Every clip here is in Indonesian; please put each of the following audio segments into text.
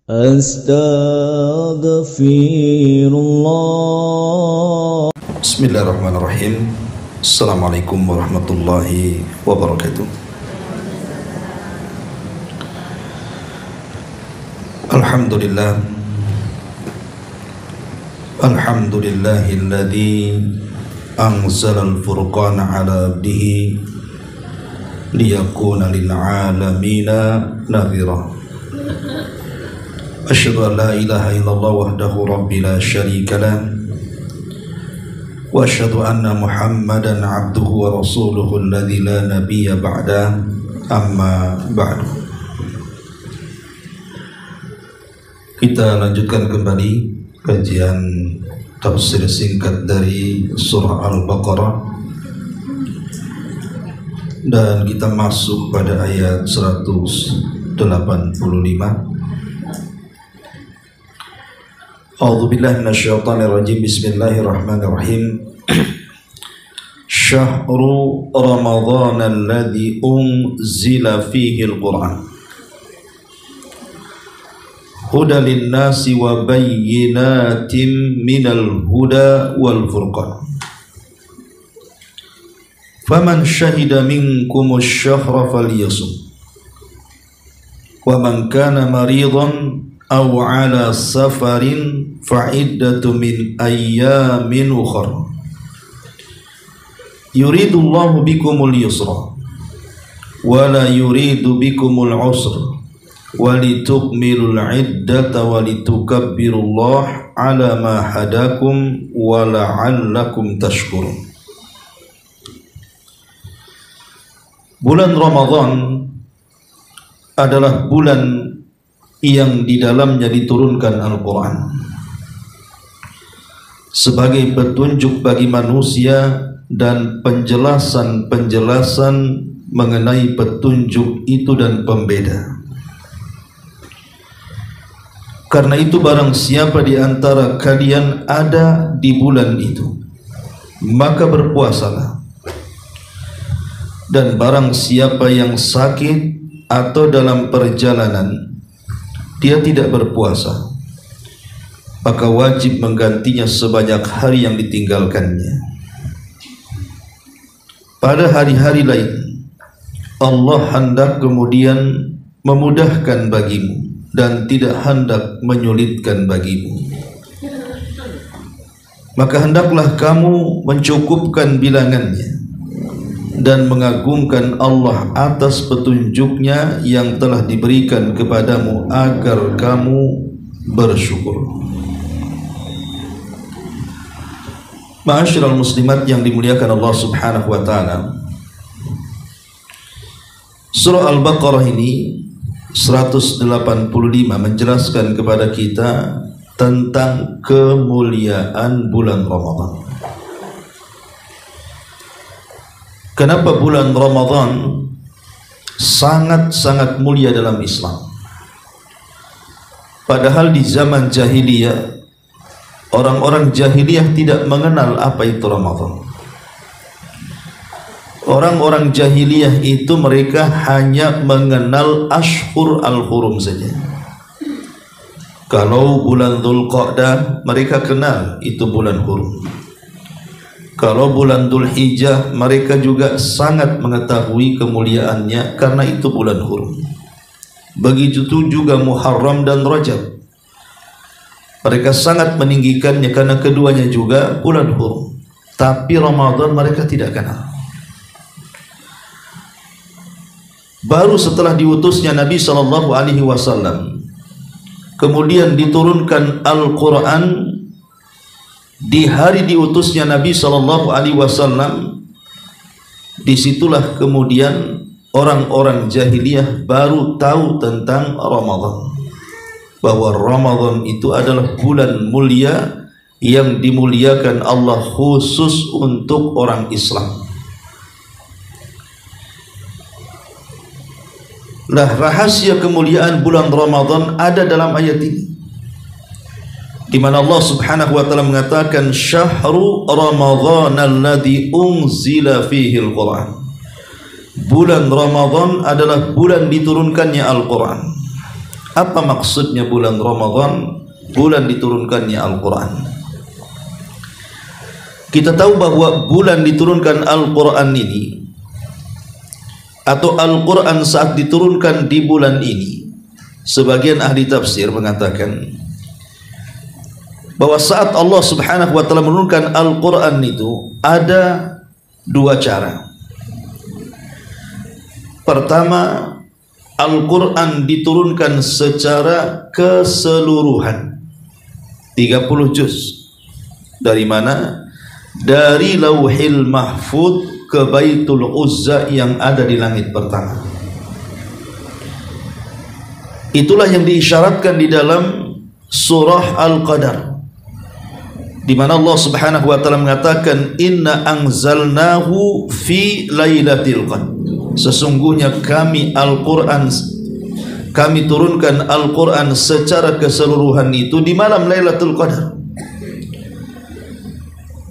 Astaghfirullah. Bismillahirrahmanirrahim. Assalamualaikum warahmatullahi wabarakatuh. Alhamdulillah. Alhamdulillahilladzi anzalal furqana ala abdihi liyakuna lil alamina nadhira. Asyhadu an la ilaha illallah wahdahu rabbi la syarika lah wa asyhadu anna Muhammadan abduhu wa rasuluhu alladzi la nabiyya ba'da, amma ba'du. Kita lanjutkan kembali kajian tafsir singkat dari surah Al-Baqarah, dan kita masuk pada ayat 185. A'udzubillahi minasyaitonirrajim. Bismillahirrahmanirrahim. Syahru Ramadhan alladzi unzila fihi al-Qur'an hudan lin-nasi wa bayyinatin minal huda wal furqan. Faman syahida minkumus syahra falyasum wa man kana maridan aw ala safarin fa'iddatu min ayyamin ukhra. Yuridullahu bikumul yusra wa la yuridu bikumul usra wa litukmilul iddata wa litukabbirullaha ala ma hadakum wa la'allakum tashkurun. Bulan Ramadan adalah bulan yang di dalamnya diturunkan Al-Quran sebagai petunjuk bagi manusia dan penjelasan-penjelasan mengenai petunjuk itu dan pembeda. Karena itu barang siapa di antara kalian ada di bulan itu, maka berpuasalah. Dan barang siapa yang sakit atau dalam perjalanan dia tidak berpuasa, maka wajib menggantinya sebanyak hari yang ditinggalkannya. Pada hari-hari lain Allah hendak kemudian memudahkan bagimu dan tidak hendak menyulitkan bagimu. Maka hendaklah kamu mencukupkan bilangannya dan mengagungkan Allah atas petunjuknya yang telah diberikan kepadamu agar kamu bersyukur. Ma'asyiral muslimat yang dimuliakan Allah subhanahu wa ta'ala, surah Al-Baqarah ini 185 menjelaskan kepada kita tentang kemuliaan bulan Ramadan. Kenapa bulan Ramadan sangat-sangat mulia dalam Islam? Padahal di zaman jahiliyah, orang-orang jahiliyah tidak mengenal apa itu Ramadan. Orang-orang jahiliyah itu mereka hanya mengenal Ashhur al-Hurum saja. Kalau bulan Dzulqa'dah mereka kenal itu bulan hurum. Kalau bulan Dzulhijjah mereka juga sangat mengetahui kemuliaannya karena itu bulan hurum. Begitu juga Muharram dan Rajab, mereka sangat meninggikannya karena keduanya juga bulan hurum. Tapi Ramadan mereka tidak kenal. Baru setelah diutusnya Nabi SAW, kemudian diturunkan Al-Quran. Di hari diutusnya Nabi SAW, disitulah kemudian orang-orang jahiliyah baru tahu tentang Ramadan, bahwa Ramadan itu adalah bulan mulia yang dimuliakan Allah khusus untuk orang Islam. Lah, rahasia kemuliaan bulan Ramadan ada dalam ayat ini, di mana Allah Subhanahu wa taala mengatakan syahru Ramadhan alladzi unzila fihi al-Quran. Bulan Ramadan adalah bulan diturunkannya Al-Quran. Apa maksudnya bulan Ramadan? Bulan diturunkannya Al-Quran. Kita tahu bahwa bulan diturunkan Al-Quran ini, atau Al-Quran saat diturunkan di bulan ini, sebagian ahli tafsir mengatakan bahwa saat Allah Subhanahu wa ta'ala menurunkan Al-Quran itu ada dua cara. Pertama, Al-Quran diturunkan secara keseluruhan 30 juz. Dari mana? Dari Lauhil Mahfud ke Baitul Uzza yang ada di langit pertama. Itulah yang diisyaratkan di dalam surah Al-Qadar, di mana Allah Subhanahu wa taala mengatakan inna anzalnahu fi lailatul qadr. Sesungguhnya kami turunkan Al-Quran secara keseluruhan itu di malam Lailatul Qadar.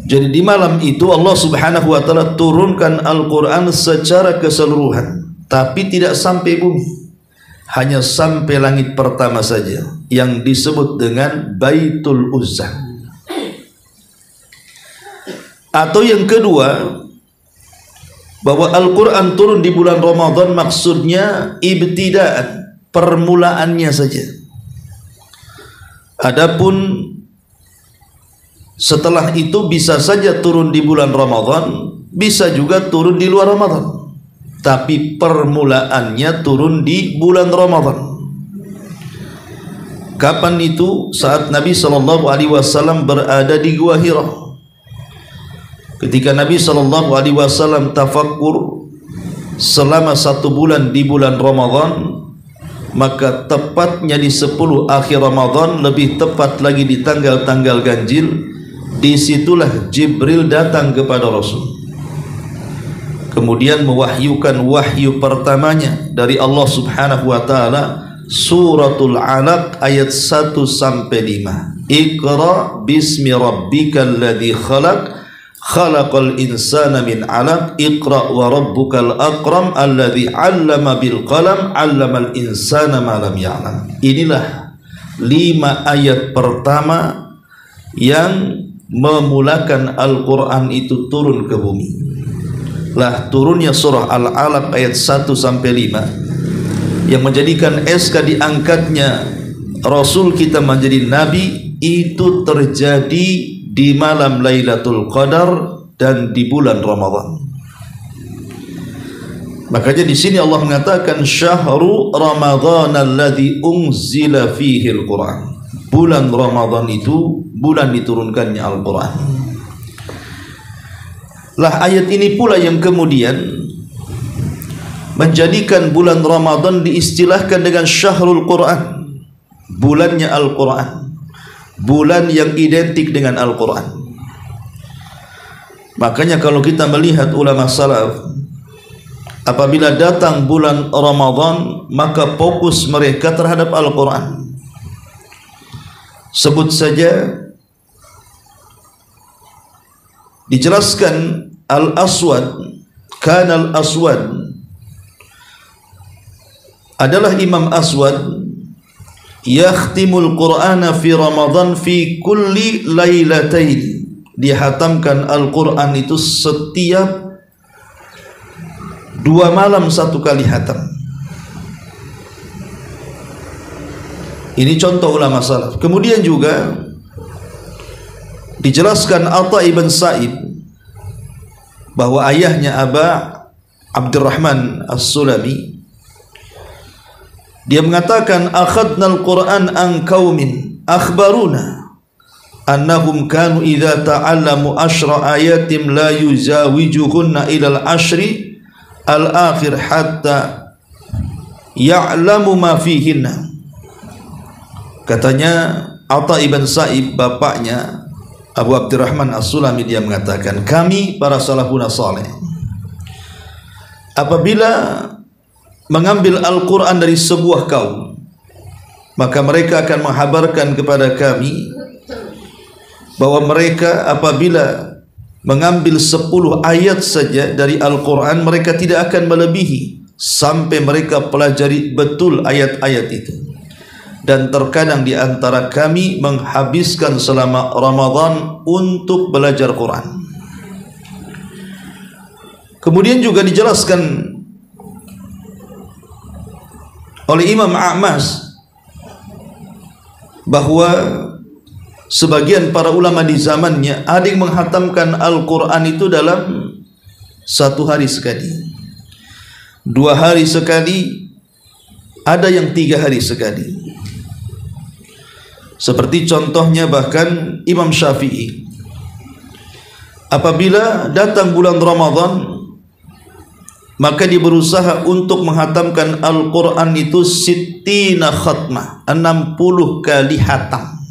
Jadi di malam itu Allah Subhanahu wa taala turunkan Al-Quran secara keseluruhan, tapi tidak sampai bumi, hanya sampai langit pertama saja yang disebut dengan Baitul Uzza. Atau yang kedua, bahwa Al-Quran turun di bulan Ramadan maksudnya ibtidaan, permulaannya saja. Adapun setelah itu bisa saja turun di bulan Ramadan, bisa juga turun di luar Ramadan, tapi permulaannya turun di bulan Ramadan. Kapan itu? Saat Nabi SAW berada di Gua Hira. Ketika Nabi SAW tafakkur selama 1 bulan di bulan Ramadan, maka tepatnya di 10 akhir Ramadan, lebih tepat lagi di tanggal-tanggal ganjil, disitulah Jibril datang kepada Rasul. Kemudian mewahyukan wahyu pertamanya dari Allah Subhanahu wa ta'ala, Suratul Alaq ayat 1 sampai 5. Iqra bismi rabbikal ladzi khalaq, khalaqal insana min 'alaq, iqra wa rabbukal akram alladzi 'allama bil qalam 'allamal insana ma lam ya'lam. Inilah 5 ayat pertama yang memulakan Al-Quran itu turun ke bumi. Lah turunnya surah Al-Alaq ayat 1 sampai 5 yang menjadikan SK diangkatnya Rasul kita menjadi nabi itu terjadi di malam Lailatul Qadar dan di bulan Ramadan. Makanya di sini Allah mengatakan syahru Ramadhan alladzi unzila fihi al-Quran. Bulan Ramadan itu bulan diturunkannya Al-Quran. Lah ayat ini pula yang kemudian menjadikan bulan Ramadan diistilahkan dengan syahrul Quran, bulannya Al-Quran, bulan yang identik dengan Al-Quran. Makanya kalau kita melihat ulama salaf, apabila datang bulan Ramadan, maka fokus mereka terhadap Al-Quran. Sebut saja, dijelaskan Al-Aswad, kana Al-Aswad adalah Imam Aswad, yakhtimul Qur'ana fi Ramadan fi kulli lailatain. Dihatamkan Al-Quran itu setiap 2 malam 1 kali hatam. Ini contoh ulama salaf. Kemudian juga dijelaskan Atha ibn Sa'id bahwa ayahnya Aba Abdurrahman As-Sulami, dia mengatakan akhadnal Quran an qaumin akhbaruna annahum kanu idza ta'allamu 10 ayatin la yuzawijuhunna ila al-ashri al-akhir hatta ya'lamu ma fihinna. Katanya Atha ibn Sa'id, bapaknya Abu Abdurrahman As-Sulami, dia mengatakan kami para salafun saleh apabila mengambil Al-Quran dari sebuah kaum, maka mereka akan menghabarkan kepada kami bahwa mereka apabila mengambil 10 ayat saja dari Al-Quran, mereka tidak akan melebihi sampai mereka pelajari betul ayat-ayat itu. dan terkadang di antara kami menghabiskan selama Ramadan untuk belajar Quran. Kemudian juga dijelaskan oleh Imam A'mas bahwa sebagian para ulama di zamannya ada yang menghatamkan Al-Quran itu dalam 1 hari sekali, 2 hari sekali, ada yang 3 hari sekali. Seperti contohnya bahkan Imam Syafi'i, apabila datang bulan Ramadan maka dia berusaha untuk menghatamkan Al-Quran itu 60 khatmah, 60 kali hatam.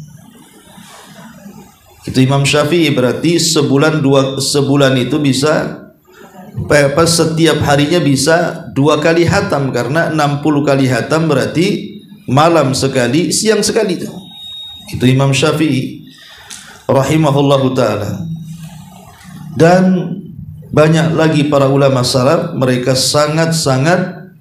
Itu Imam Syafi'i, berarti sebulan itu bisa setiap harinya bisa 2 kali hatam, karena 60 kali hatam berarti malam sekali, siang sekali itu. Itu Imam Syafi'i rahimahullahu ta'ala. Dan banyak lagi para ulama salaf, mereka sangat-sangat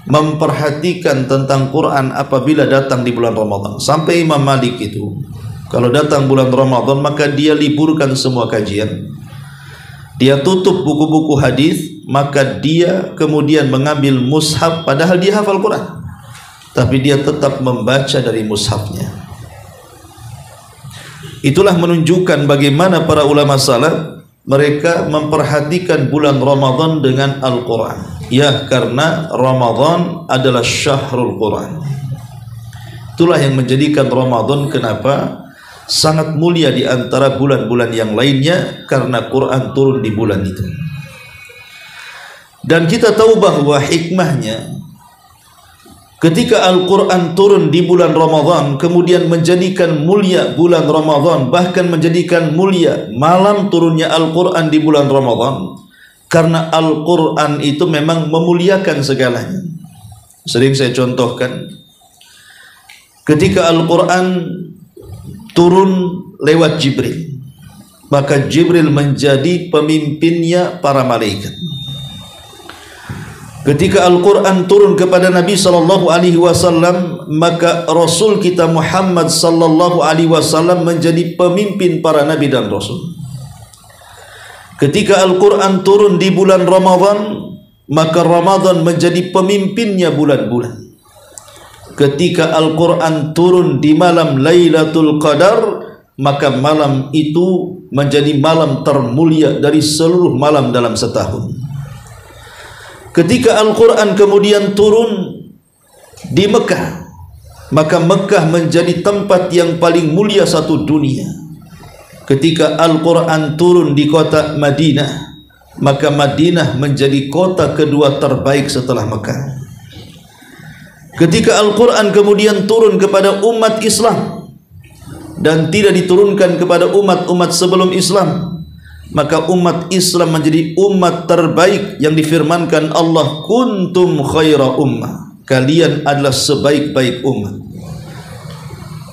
memperhatikan tentang Quran apabila datang di bulan Ramadan. Sampai Imam Malik itu, kalau datang bulan Ramadan maka dia liburkan semua kajian, dia tutup buku-buku hadis, maka dia kemudian mengambil mushaf, padahal dia hafal Quran, tapi dia tetap membaca dari mushafnya. Itulah menunjukkan bagaimana para ulama salaf mereka memperhatikan bulan Ramadan dengan Al-Quran. Ya, karena Ramadan adalah syahrul Quran. Itulah yang menjadikan Ramadan kenapa sangat mulia di antara bulan-bulan yang lainnya, karena Quran turun di bulan itu. Dan kita tahu bahwa hikmahnya, ketika Al-Quran turun di bulan Ramadan, kemudian menjadikan mulia bulan Ramadan, bahkan menjadikan mulia malam turunnya Al-Quran di bulan Ramadan, karena Al-Quran itu memang memuliakan segalanya. Sering saya contohkan, ketika Al-Quran turun lewat Jibril, maka Jibril menjadi pemimpinnya para malaikat. Ketika Al-Quran turun kepada Nabi SAW, maka Rasul kita Muhammad SAW menjadi pemimpin para Nabi dan Rasul. Ketika Al-Quran turun di bulan Ramadan, maka Ramadan menjadi pemimpinnya bulan-bulan. Ketika Al-Quran turun di malam Lailatul Qadar, maka malam itu menjadi malam termulia dari seluruh malam dalam setahun. Ketika Al-Quran kemudian turun di Mekah, maka Mekah menjadi tempat yang paling mulia satu dunia. Ketika Al-Quran turun di kota Madinah, maka Madinah menjadi kota kedua terbaik setelah Mekah. Ketika Al-Quran kemudian turun kepada umat Islam dan tidak diturunkan kepada umat-umat sebelum Islam, maka umat Islam menjadi umat terbaik yang difirmankan Allah, kuntum khaira ummah, kalian adalah sebaik-baik umat.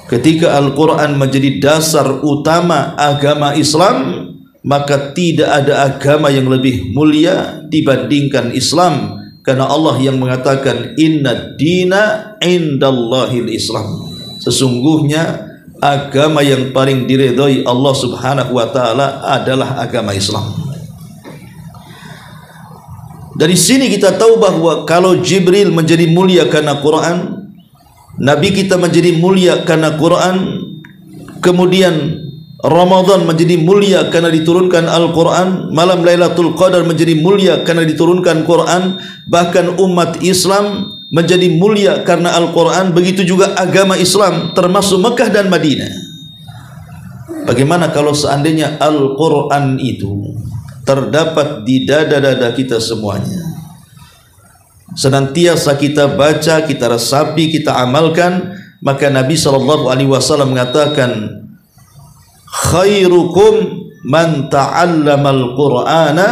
Ketika Al-Quran menjadi dasar utama agama Islam, maka tidak ada agama yang lebih mulia dibandingkan Islam, karena Allah yang mengatakan inna dina indallahil Islam, sesungguhnya agama yang paling diridhai Allah Subhanahu wa ta'ala adalah agama Islam. Dari sini kita tahu bahwa kalau Jibril menjadi mulia karena Quran, Nabi kita menjadi mulia karena Quran, kemudian Ramadan menjadi mulia karena diturunkan Al-Quran, malam Lailatul Qadar menjadi mulia karena diturunkan Quran, bahkan umat Islam menjadi mulia karena Al-Quran, begitu juga agama Islam termasuk Mekah dan Madinah. Bagaimana kalau seandainya Al-Quran itu terdapat di dada-dada kita semuanya, senantiasa kita baca, kita resapi, kita amalkan, maka Nabi SAW mengatakan, khairukum man ta'allamal Qur'ana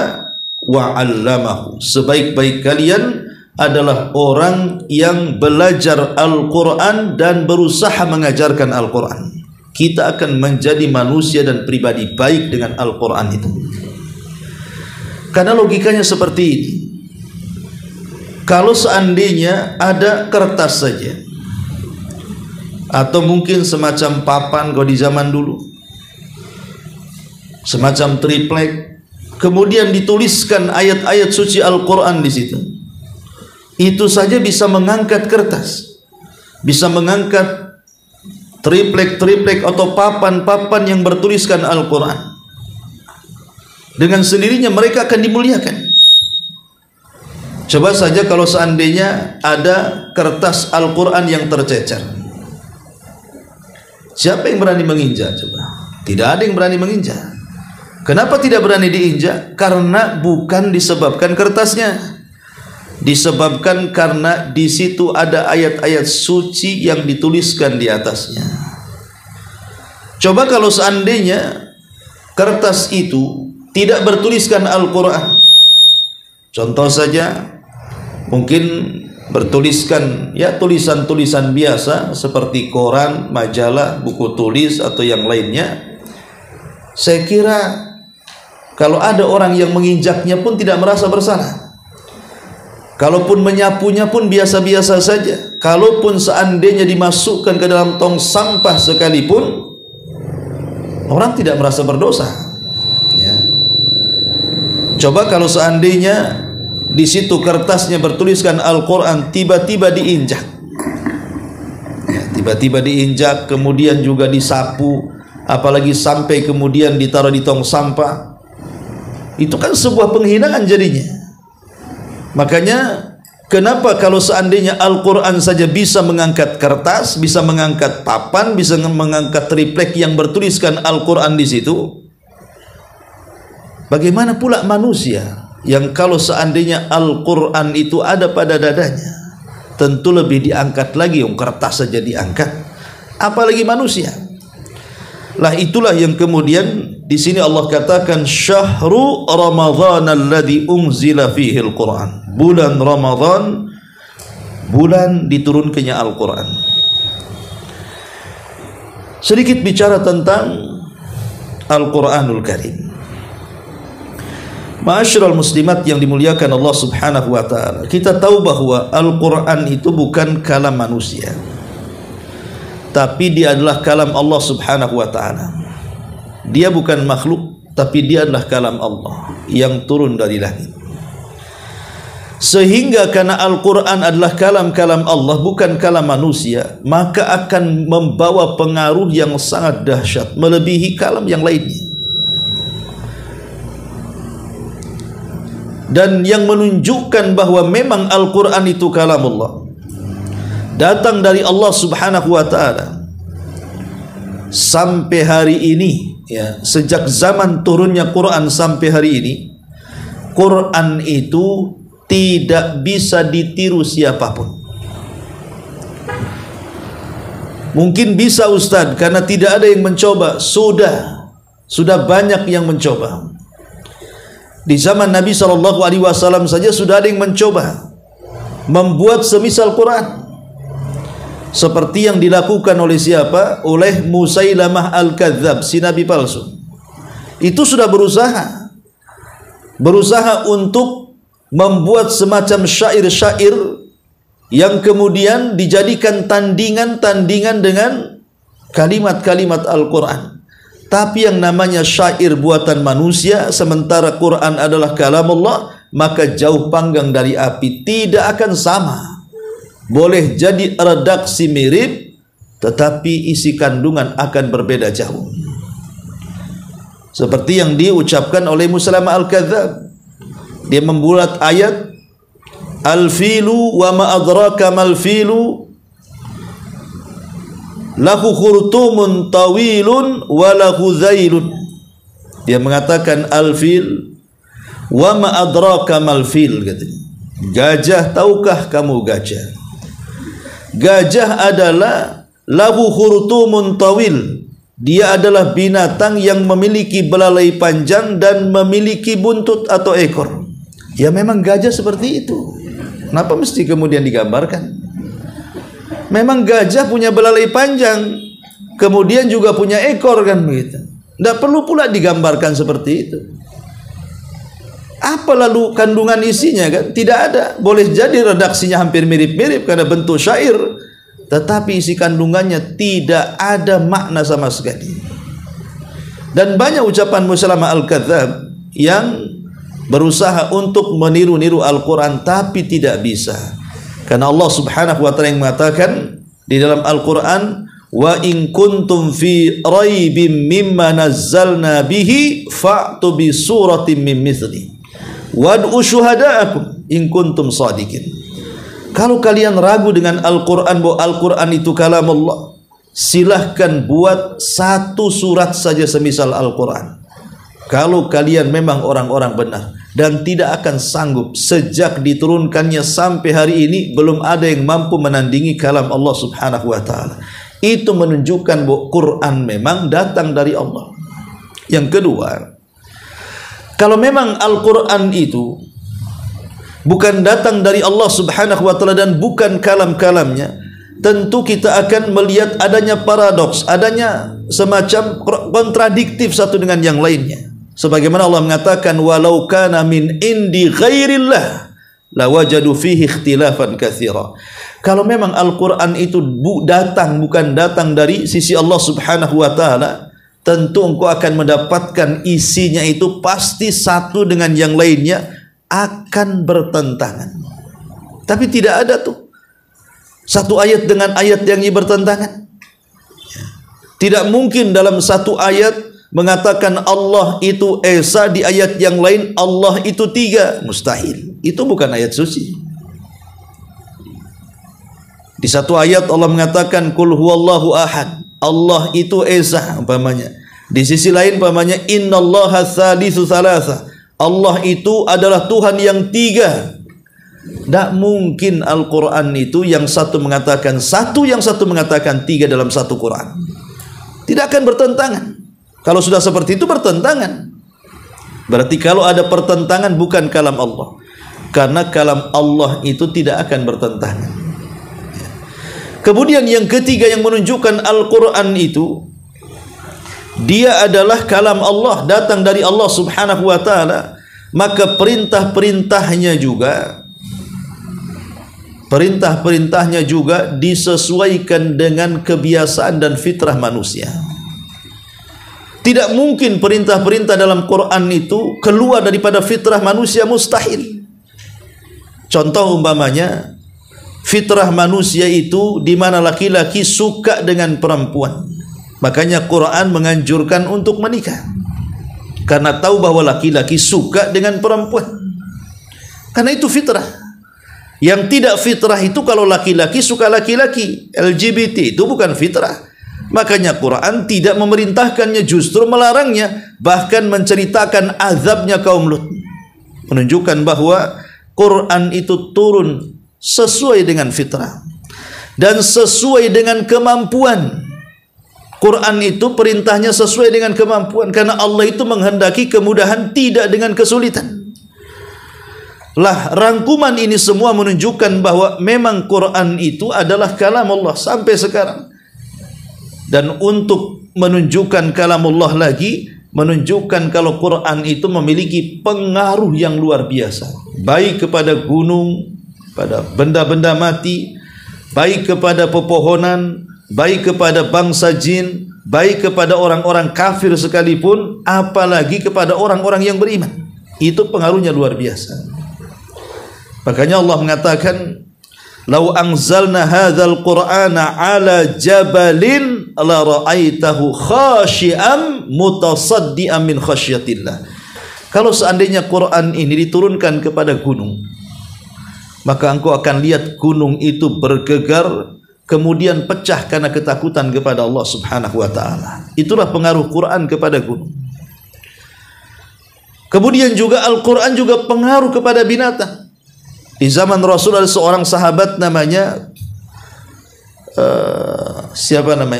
wa 'allamahu, sebaik-baik kalian adalah orang yang belajar Al-Quran dan berusaha mengajarkan Al-Quran. Kita akan menjadi manusia dan pribadi baik dengan Al-Quran itu, karena logikanya seperti ini. Kalau seandainya ada kertas saja, atau mungkin semacam papan kalau di zaman dulu, semacam triplek, kemudian dituliskan ayat-ayat suci Al-Quran di situ. Itu saja bisa mengangkat kertas, bisa mengangkat triplek atau papan yang bertuliskan Al-Quran. Dengan sendirinya mereka akan dimuliakan. Coba saja kalau seandainya ada kertas Al-Quran yang tercecer, siapa yang berani menginjak? Coba, tidak ada yang berani menginjak. Kenapa tidak berani diinjak? Karena bukan disebabkan kertasnya, disebabkan karena di situ ada ayat-ayat suci yang dituliskan di atasnya. Coba kalau seandainya kertas itu tidak bertuliskan Al-Quran, contoh saja, mungkin bertuliskan ya tulisan-tulisan biasa seperti koran, majalah, buku tulis atau yang lainnya, saya kira kalau ada orang yang menginjaknya pun tidak merasa bersalah. Kalaupun menyapunya pun biasa-biasa saja. Kalaupun seandainya dimasukkan ke dalam tong sampah sekalipun, orang tidak merasa berdosa. Ya. Coba kalau seandainya di situ kertasnya bertuliskan Al-Quran, tiba-tiba diinjak, ya, tiba-tiba diinjak, kemudian juga disapu, apalagi sampai kemudian ditaruh di tong sampah, itu kan sebuah penghinaan jadinya. Makanya kenapa kalau seandainya Al-Quran saja bisa mengangkat kertas, bisa mengangkat papan, bisa mengangkat triplek yang bertuliskan Al-Quran di situ, bagaimana pula manusia yang kalau seandainya Al-Quran itu ada pada dadanya, tentu lebih diangkat lagi. Yang kertas saja diangkat, apalagi manusia. Lah itulah yang kemudian di sini Allah katakan syahru Ramadhan alladzi unzila fihi al-Quran. Bulan Ramadhan, bulan diturunkannya Al-Quran. Sedikit bicara tentang Al-Quranul Karim. Ma'asyiral muslimat yang dimuliakan Allah Subhanahu wa taala, kita tahu bahwa Al-Quran itu bukan kalam manusia, tapi dia adalah kalam Allah Subhanahu wa taala. Dia bukan makhluk, tapi dia adalah kalam Allah yang turun dari langit. Sehingga karena Al-Quran adalah kalam-kalam Allah, bukan kalam manusia, maka akan membawa pengaruh yang sangat dahsyat, melebihi kalam yang lainnya. Dan yang menunjukkan bahwa memang Al-Quran itu kalam Allah, datang dari Allah Subhanahu wa ta'ala, sampai hari ini, ya, sejak zaman turunnya Quran sampai hari ini, Quran itu tidak bisa ditiru siapapun. Mungkin bisa Ustadz, karena tidak ada yang mencoba. Sudah banyak yang mencoba. Di zaman Nabi SAW saja sudah ada yang mencoba membuat semisal Quran, seperti yang dilakukan oleh siapa? Oleh Musailamah Al-Kadzab, si nabi palsu. Itu sudah berusaha untuk membuat semacam syair-syair yang kemudian dijadikan tandingan dengan kalimat-kalimat Al-Quran. Tapi yang namanya syair buatan manusia, sementara Quran adalah kalam Allah, maka jauh panggang dari api, tidak akan sama. Boleh jadi redaksi mirip, tetapi isi kandungan akan berbeda jauh. Seperti yang diucapkan oleh Musailamah Al-Kadzab. Dia membuat ayat al-filu wa ma adraka mal filu lahu khurtumun tawilun wa lahu zailun. Dia mengatakan al-fil wa ma adraka mal fil, katanya. Gajah, tahukah kamu gajah? Gajah adalah lahu khurtumun tawil. Dia adalah binatang yang memiliki belalai panjang dan memiliki buntut atau ekor. Ya memang gajah seperti itu. Kenapa mesti kemudian digambarkan? Memang gajah punya belalai panjang, kemudian juga punya ekor, kan begitu. Tidak perlu pula digambarkan seperti itu. Apa lalu kandungan isinya, kan? Tidak ada. Boleh jadi redaksinya hampir mirip-mirip karena bentuk syair, tetapi isi kandungannya tidak ada makna sama sekali. Dan banyak ucapan Musailamah al-Kadzdzab yang berusaha untuk meniru-niru Al-Quran tapi tidak bisa, karena Allah Subhanahu wa ta'ala yang mengatakan di dalam Al-Quran, wa in kuntum fi raibim mimma nazzalna bihi fa'tu bi suratin min mithli wad'u syuhada'akum in kuntum shadiqin. Kalau kalian ragu dengan Al-Quran bahwa Al-Quran itu kalam Allah, silahkan buat satu surat saja semisal Al-Quran. Kalau kalian memang orang-orang benar, dan tidak akan sanggup, sejak diturunkannya sampai hari ini belum ada yang mampu menandingi kalam Allah Subhanahu wa ta'ala. Itu menunjukkan bahwa Quran memang datang dari Allah. Yang kedua, kalau memang Al-Quran itu bukan datang dari Allah Subhanahu wa ta'ala dan bukan kalam-kalamnya, tentu kita akan melihat adanya paradoks, adanya semacam kontradiktif satu dengan yang lainnya. Sebagaimana Allah mengatakan, walau kana min indi ghairillah lawajadu fihi ikhtilafan katsira. Kalau memang Al-Quran itu bukan datang dari sisi Allah Subhanahu wa ta'ala, tentu engkau akan mendapatkan isinya itu pasti satu dengan yang lainnya akan bertentangan. Tapi tidak ada tuh satu ayat dengan ayat yang bertentangan. Tidak mungkin dalam satu ayat mengatakan Allah itu Esa, di ayat yang lain Allah itu 3. Mustahil. Itu bukan ayat suci. Di satu ayat Allah mengatakan Qul huwallahu ahad, Allah itu Esa umpamanya. Di sisi lain umpamanya innallaha tsalitsu tsalatsa, Allah itu adalah Tuhan yang 3. Tidak mungkin Al-Quran itu yang satu mengatakan satu, yang satu mengatakan 3 dalam satu Quran. Tidak akan bertentangan. Kalau sudah seperti itu bertentangan, berarti kalau ada pertentangan bukan kalam Allah, karena kalam Allah itu tidak akan bertentangan. Kemudian yang ketiga yang menunjukkan Al-Quran itu dia adalah kalam Allah, datang dari Allah Subhanahu wa ta'ala, maka perintah-perintahnya juga disesuaikan dengan kebiasaan dan fitrah manusia. Tidak mungkin perintah-perintah dalam Quran itu keluar daripada fitrah manusia, mustahil. Contoh umpamanya, fitrah manusia itu di mana laki-laki suka dengan perempuan. Makanya Quran menganjurkan untuk menikah, karena tahu bahwa laki-laki suka dengan perempuan. Karena itu fitrah. Yang tidak fitrah itu kalau laki-laki suka laki-laki, LGBT itu bukan fitrah. Makanya Quran tidak memerintahkannya, justru melarangnya, bahkan menceritakan azabnya kaum Lut. Menunjukkan bahwa Quran itu turun sesuai dengan fitrah dan sesuai dengan kemampuan. Quran itu perintahnya sesuai dengan kemampuan, karena Allah itu menghendaki kemudahan, tidak dengan kesulitan. Lah, rangkuman ini semua menunjukkan bahwa memang Quran itu adalah kalam Allah sampai sekarang. Dan untuk menunjukkan kalam Allah lagi, menunjukkan kalau Quran itu memiliki pengaruh yang luar biasa, baik kepada gunung, pada benda-benda mati, baik kepada pepohonan, baik kepada bangsa jin, baik kepada orang-orang kafir sekalipun, apalagi kepada orang-orang yang beriman. Itu pengaruhnya luar biasa. Makanya Allah mengatakan, "Lau anzalna hadzal Qur'ana 'ala jabalin la ra'aitahu khashi'an mutasaddian min khasyatillah." Kalau seandainya Quran ini diturunkan kepada gunung, maka engkau akan lihat gunung itu bergegar, kemudian pecah karena ketakutan kepada Allah Subhanahu wa ta'ala. Itulah pengaruh Quran kepada gunung. Kemudian juga Al-Quran juga pengaruh kepada binatang. Di zaman Rasul ada seorang sahabat namanya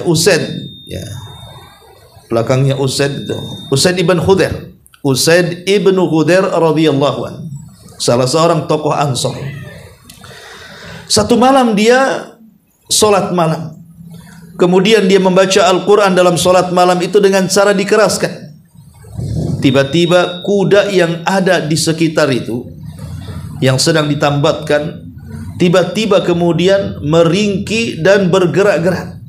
Usaid, ya. Belakangnya Usaid itu Usaid ibn Khudair. Usaid ibn Khudair radhiyallahu anhu, salah seorang tokoh Ansar. Satu malam dia solat malam, kemudian dia membaca Al-Quran dalam solat malam itu dengan cara dikeraskan. Tiba-tiba kuda yang ada di sekitar itu, yang sedang ditambatkan, tiba-tiba kemudian meringki dan bergerak-gerak,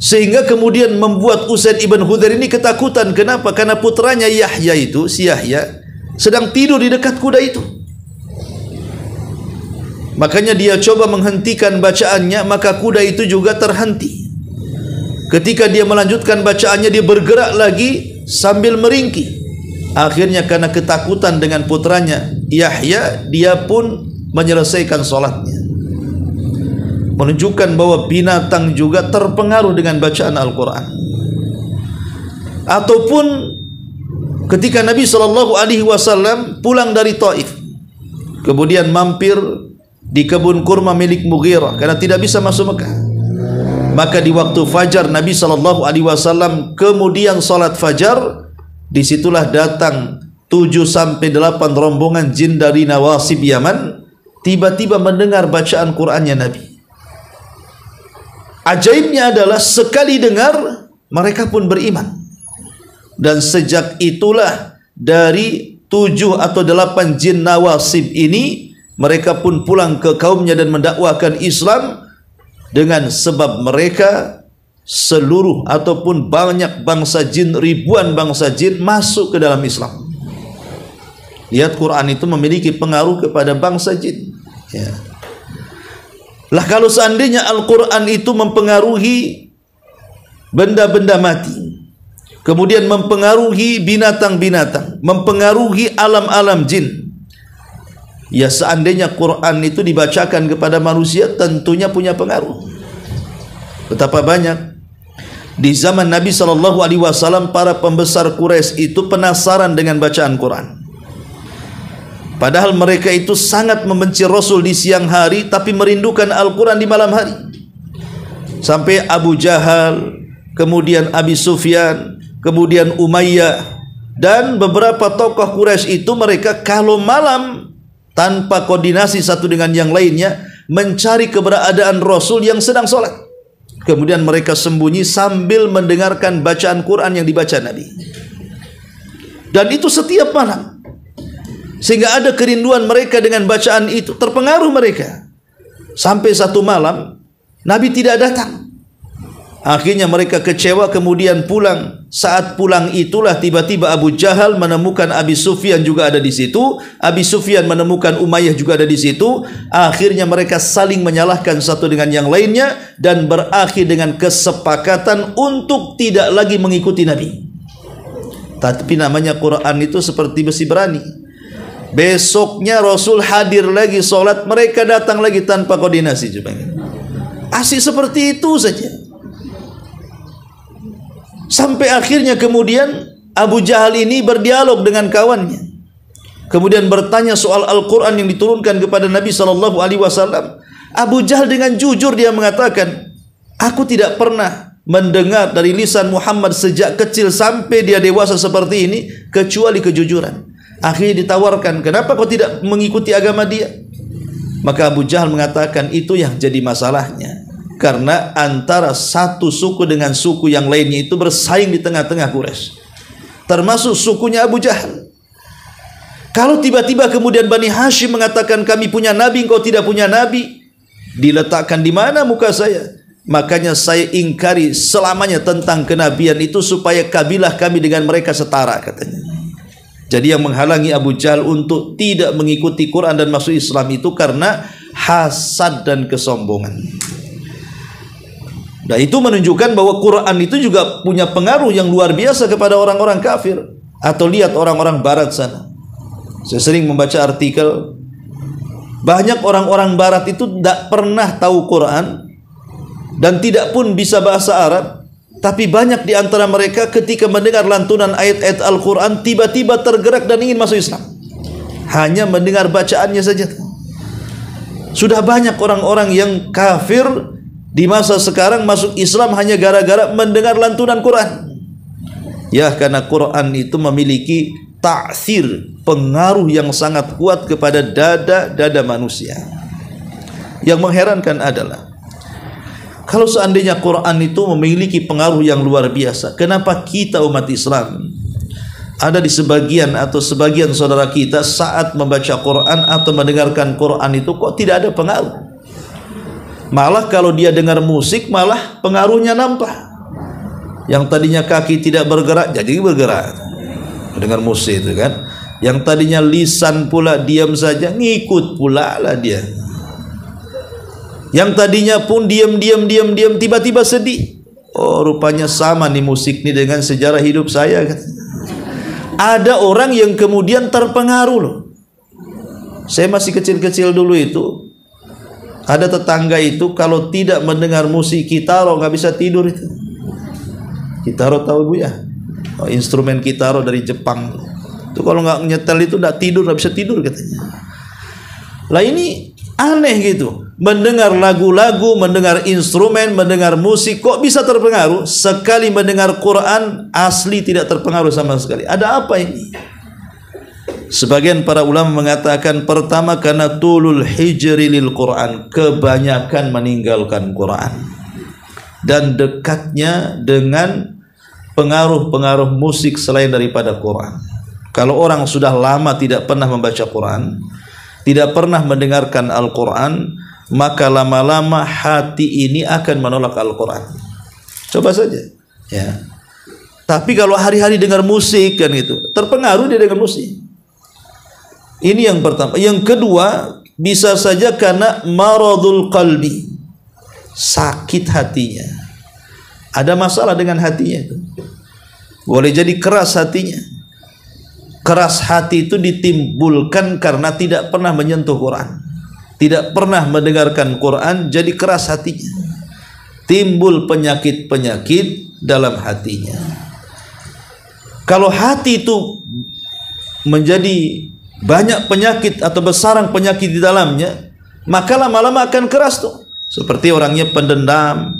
sehingga kemudian membuat Usaid ibn Hudayr ini ketakutan. Kenapa? Karena putranya Yahya itu, si Yahya, sedang tidur di dekat kuda itu. Makanya dia coba menghentikan bacaannya, maka kuda itu juga terhenti. Ketika dia melanjutkan bacaannya, dia bergerak lagi sambil meringki. Akhirnya karena ketakutan dengan putranya Yahya, dia pun menyelesaikan solatnya. Menunjukkan bahwa binatang juga terpengaruh dengan bacaan Al-Quran. Ataupun ketika Nabi SAW pulang dari Taif, kemudian mampir di kebun kurma milik Mughirah karena tidak bisa masuk Mekah, maka di waktu fajar Nabi SAW kemudian salat fajar. Disitulah datang 7-8 rombongan jin dari Nawasib Yaman, tiba-tiba mendengar bacaan Qur'annya Nabi. Ajaibnya adalah sekali dengar mereka pun beriman. Dan sejak itulah dari 7 atau 8 jin Nawasib ini, mereka pun pulang ke kaumnya dan mendakwakan Islam. Dengan sebab mereka seluruh ataupun banyak bangsa jin, ribuan bangsa jin masuk ke dalam Islam. Lihat, Quran itu memiliki pengaruh kepada bangsa jin, ya. Lah kalau seandainya Al-Quran itu mempengaruhi benda-benda mati, kemudian mempengaruhi binatang-binatang, mempengaruhi alam-alam jin, ya seandainya Quran itu dibacakan kepada manusia, tentunya punya pengaruh. Betapa banyak di zaman Nabi SAW para pembesar Quraisy itu penasaran dengan bacaan Quran. Padahal mereka itu sangat membenci Rasul di siang hari, tapi merindukan Al-Quran di malam hari. Sampai Abu Jahal, kemudian Abi Sufyan, kemudian Umayyah, dan beberapa tokoh Quraisy itu mereka kalau malam tanpa koordinasi satu dengan yang lainnya mencari keberadaan Rasul yang sedang sholat. Kemudian mereka sembunyi sambil mendengarkan bacaan Quran yang dibaca Nabi. Dan itu setiap malam. Sehingga ada kerinduan mereka dengan bacaan itu, terpengaruh mereka. Sampai satu malam Nabi tidak datang. Akhirnya mereka kecewa, kemudian pulang. Saat pulang itulah tiba-tiba Abu Jahal menemukan Abi Sufyan juga ada di situ. Abi Sufyan menemukan Umayyah juga ada di situ. Akhirnya mereka saling menyalahkan satu dengan yang lainnya dan berakhir dengan kesepakatan untuk tidak lagi mengikuti Nabi. Tapi namanya Quran itu seperti besi berani. Besoknya Rasul hadir lagi sholat, mereka datang lagi tanpa koordinasi. Asik seperti itu saja. Sampai akhirnya kemudian Abu Jahal ini berdialog dengan kawannya, kemudian bertanya soal Al-Quran yang diturunkan kepada Nabi SAW. Abu Jahal dengan jujur dia mengatakan, aku tidak pernah mendengar dari lisan Muhammad sejak kecil sampai dia dewasa seperti ini kecuali kejujuran. Akhirnya ditawarkan, kenapa kau tidak mengikuti agama dia? Maka Abu Jahal mengatakan, itu yang jadi masalahnya. Karena antara satu suku dengan suku yang lainnya itu bersaing di tengah-tengah Quraisy, termasuk sukunya Abu Jahal. Kalau tiba-tiba kemudian Bani Hashim mengatakan kami punya nabi, engkau tidak punya nabi, diletakkan di mana muka saya? Makanya saya ingkari selamanya tentang kenabian itu supaya kabilah kami dengan mereka setara, katanya. Jadi yang menghalangi Abu Jahal untuk tidak mengikuti Quran dan masuk Islam itu karena hasad dan kesombongan. Nah, itu menunjukkan bahwa Quran itu juga punya pengaruh yang luar biasa kepada orang-orang kafir. Atau lihat orang-orang barat sana. Saya sering membaca artikel, banyak orang-orang barat itu tidak pernah tahu Quran dan tidak pun bisa bahasa Arab, tapi banyak di antara mereka ketika mendengar lantunan ayat-ayat Al-Quran tiba-tiba tergerak dan ingin masuk Islam. Hanya mendengar bacaannya saja. Sudah banyak orang-orang yang kafir di masa sekarang masuk Islam hanya gara-gara mendengar lantunan Quran. Ya, karena Quran itu memiliki ta'thir, pengaruh yang sangat kuat kepada dada manusia. Yang mengherankan adalah, kalau seandainya Quran itu memiliki pengaruh yang luar biasa, kenapa kita umat Islam ada di sebagian atau sebagian saudara kita saat membaca Quran atau mendengarkan Quran itu kok tidak ada pengaruh. Malah kalau dia dengar musik malah pengaruhnya nampak. Yang tadinya kaki tidak bergerak jadi bergerak dengar musik itu kan. Yang tadinya lisan pula diam saja ngikut pula lah dia. Yang tadinya pun diam tiba-tiba sedih. Oh, rupanya sama nih musik nih dengan sejarah hidup saya kan. Ada orang yang kemudian terpengaruh loh. Saya masih kecil-kecil dulu itu, ada tetangga itu kalau tidak mendengar musik kitaro nggak bisa tidur itu. Kitaro tahu Bu ya? Oh, instrumen kitaro dari Jepang. Itu kalau nggak nyetel itu nggak tidur, nggak bisa tidur katanya. Lah ini aneh gitu. Mendengar lagu-lagu, mendengar instrumen, mendengar musik kok bisa terpengaruh? Sekali mendengar Quran asli tidak terpengaruh sama sekali. Ada apa ini? Sebagian para ulama mengatakan pertama karena tulul hijri lil Quran, kebanyakan meninggalkan Quran dan dekatnya dengan pengaruh-pengaruh musik selain daripada Quran. Kalau orang sudah lama tidak pernah membaca Quran, tidak pernah mendengarkan Al-Quran, maka lama-lama hati ini akan menolak Al-Quran. Coba saja ya. Tapi kalau hari-hari dengar musik kan itu, terpengaruh dia dengan musik. Ini yang pertama. Yang kedua, bisa saja karena maradul qalbi, sakit hatinya, ada masalah dengan hatinya itu. Boleh jadi keras hatinya. Keras hati itu ditimbulkan karena tidak pernah menyentuh Quran, tidak pernah mendengarkan Quran, jadi keras hatinya. Timbul penyakit-penyakit dalam hatinya. Kalau hati itu menjadi banyak penyakit atau bersarang penyakit di dalamnya, maka lama-lama akan keras tuh. Seperti orangnya pendendam,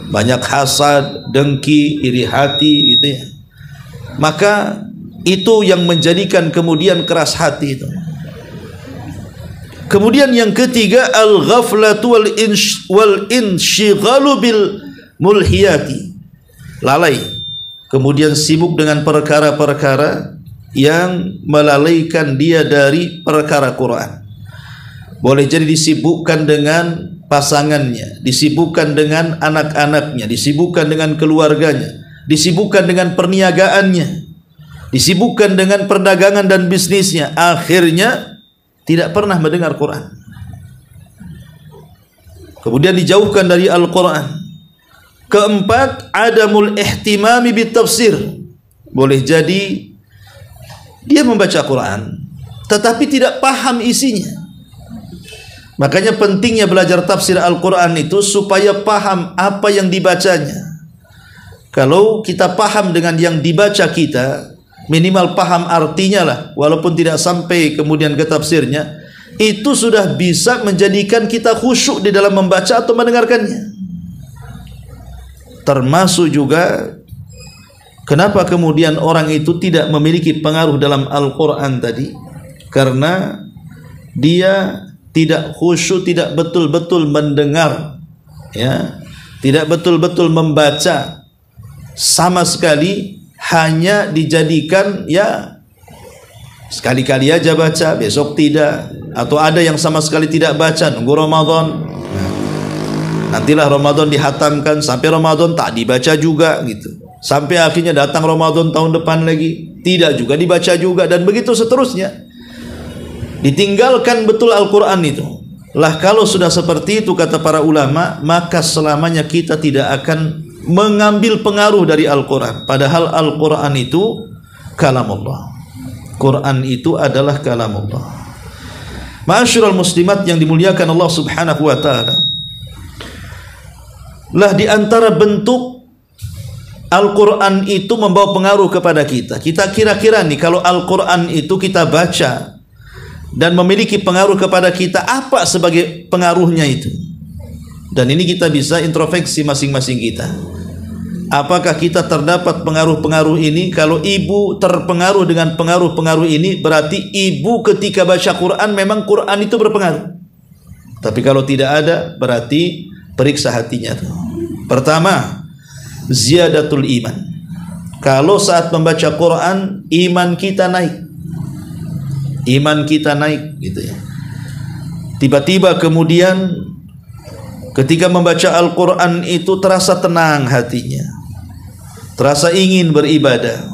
banyak hasad, dengki, iri hati gitu ya. Maka itu yang menjadikan kemudian keras hati itu. Kemudian yang ketiga, al-ghaflatu wal inshighalu bil mulhiyati, lalai, kemudian sibuk dengan perkara-perkara yang melalaikan dia dari perkara Quran. Boleh jadi disibukkan dengan pasangannya, disibukkan dengan anak-anaknya, disibukkan dengan keluarganya, disibukkan dengan perniagaannya, disibukkan dengan perdagangan dan bisnisnya, akhirnya tidak pernah mendengar Quran. Kemudian dijauhkan dari Al-Quran. Keempat, adamul ihtimami bitafsir. Boleh jadi dia membaca Quran tetapi tidak paham isinya. Makanya pentingnya belajar tafsir Al-Quran itu supaya paham apa yang dibacanya. Kalau kita paham dengan yang dibaca kita, minimal paham artinya lah, walaupun tidak sampai kemudian ke tafsirnya, itu sudah bisa menjadikan kita khusyuk di dalam membaca atau mendengarkannya. Termasuk juga kenapa kemudian orang itu tidak memiliki pengaruh dalam Al-Quran tadi, karena dia tidak khusyuk, tidak betul-betul mendengar ya, tidak betul-betul membaca sama sekali, hanya dijadikan ya sekali-kali aja baca, besok tidak, atau ada yang sama sekali tidak baca nunggu Ramadan. Nantilah Ramadan dihatamkan, sampai Ramadan tak dibaca juga gitu. Sampai akhirnya datang Ramadan tahun depan lagi, tidak juga dibaca juga, dan begitu seterusnya. Ditinggalkan betul Al-Quran itu. Lah kalau sudah seperti itu kata para ulama, maka selamanya kita tidak akan mengambil pengaruh dari Al-Quran. Padahal Al-Quran itu kalamullah. Quran itu adalah kalamullah. Ma'asyiral muslimat yang dimuliakan Allah Subhanahu wa taala. Lah di antara bentuk Al-Quran itu membawa pengaruh kepada kita. Kita kira-kira nih, kalau Al-Quran itu kita baca dan memiliki pengaruh kepada kita, apa sebagai pengaruhnya itu? Dan ini kita bisa introspeksi masing-masing kita. Apakah kita terdapat pengaruh-pengaruh ini? Kalau ibu terpengaruh dengan pengaruh-pengaruh ini, berarti ibu ketika baca Quran memang Quran itu berpengaruh. Tapi kalau tidak ada, berarti periksa hatinya tuh. Pertama, ziyadatul iman. Kalau saat membaca Quran iman kita naik. Iman kita naik gitu ya. Tiba-tiba kemudian ketika membaca Al-Quran itu terasa tenang hatinya, terasa ingin beribadah.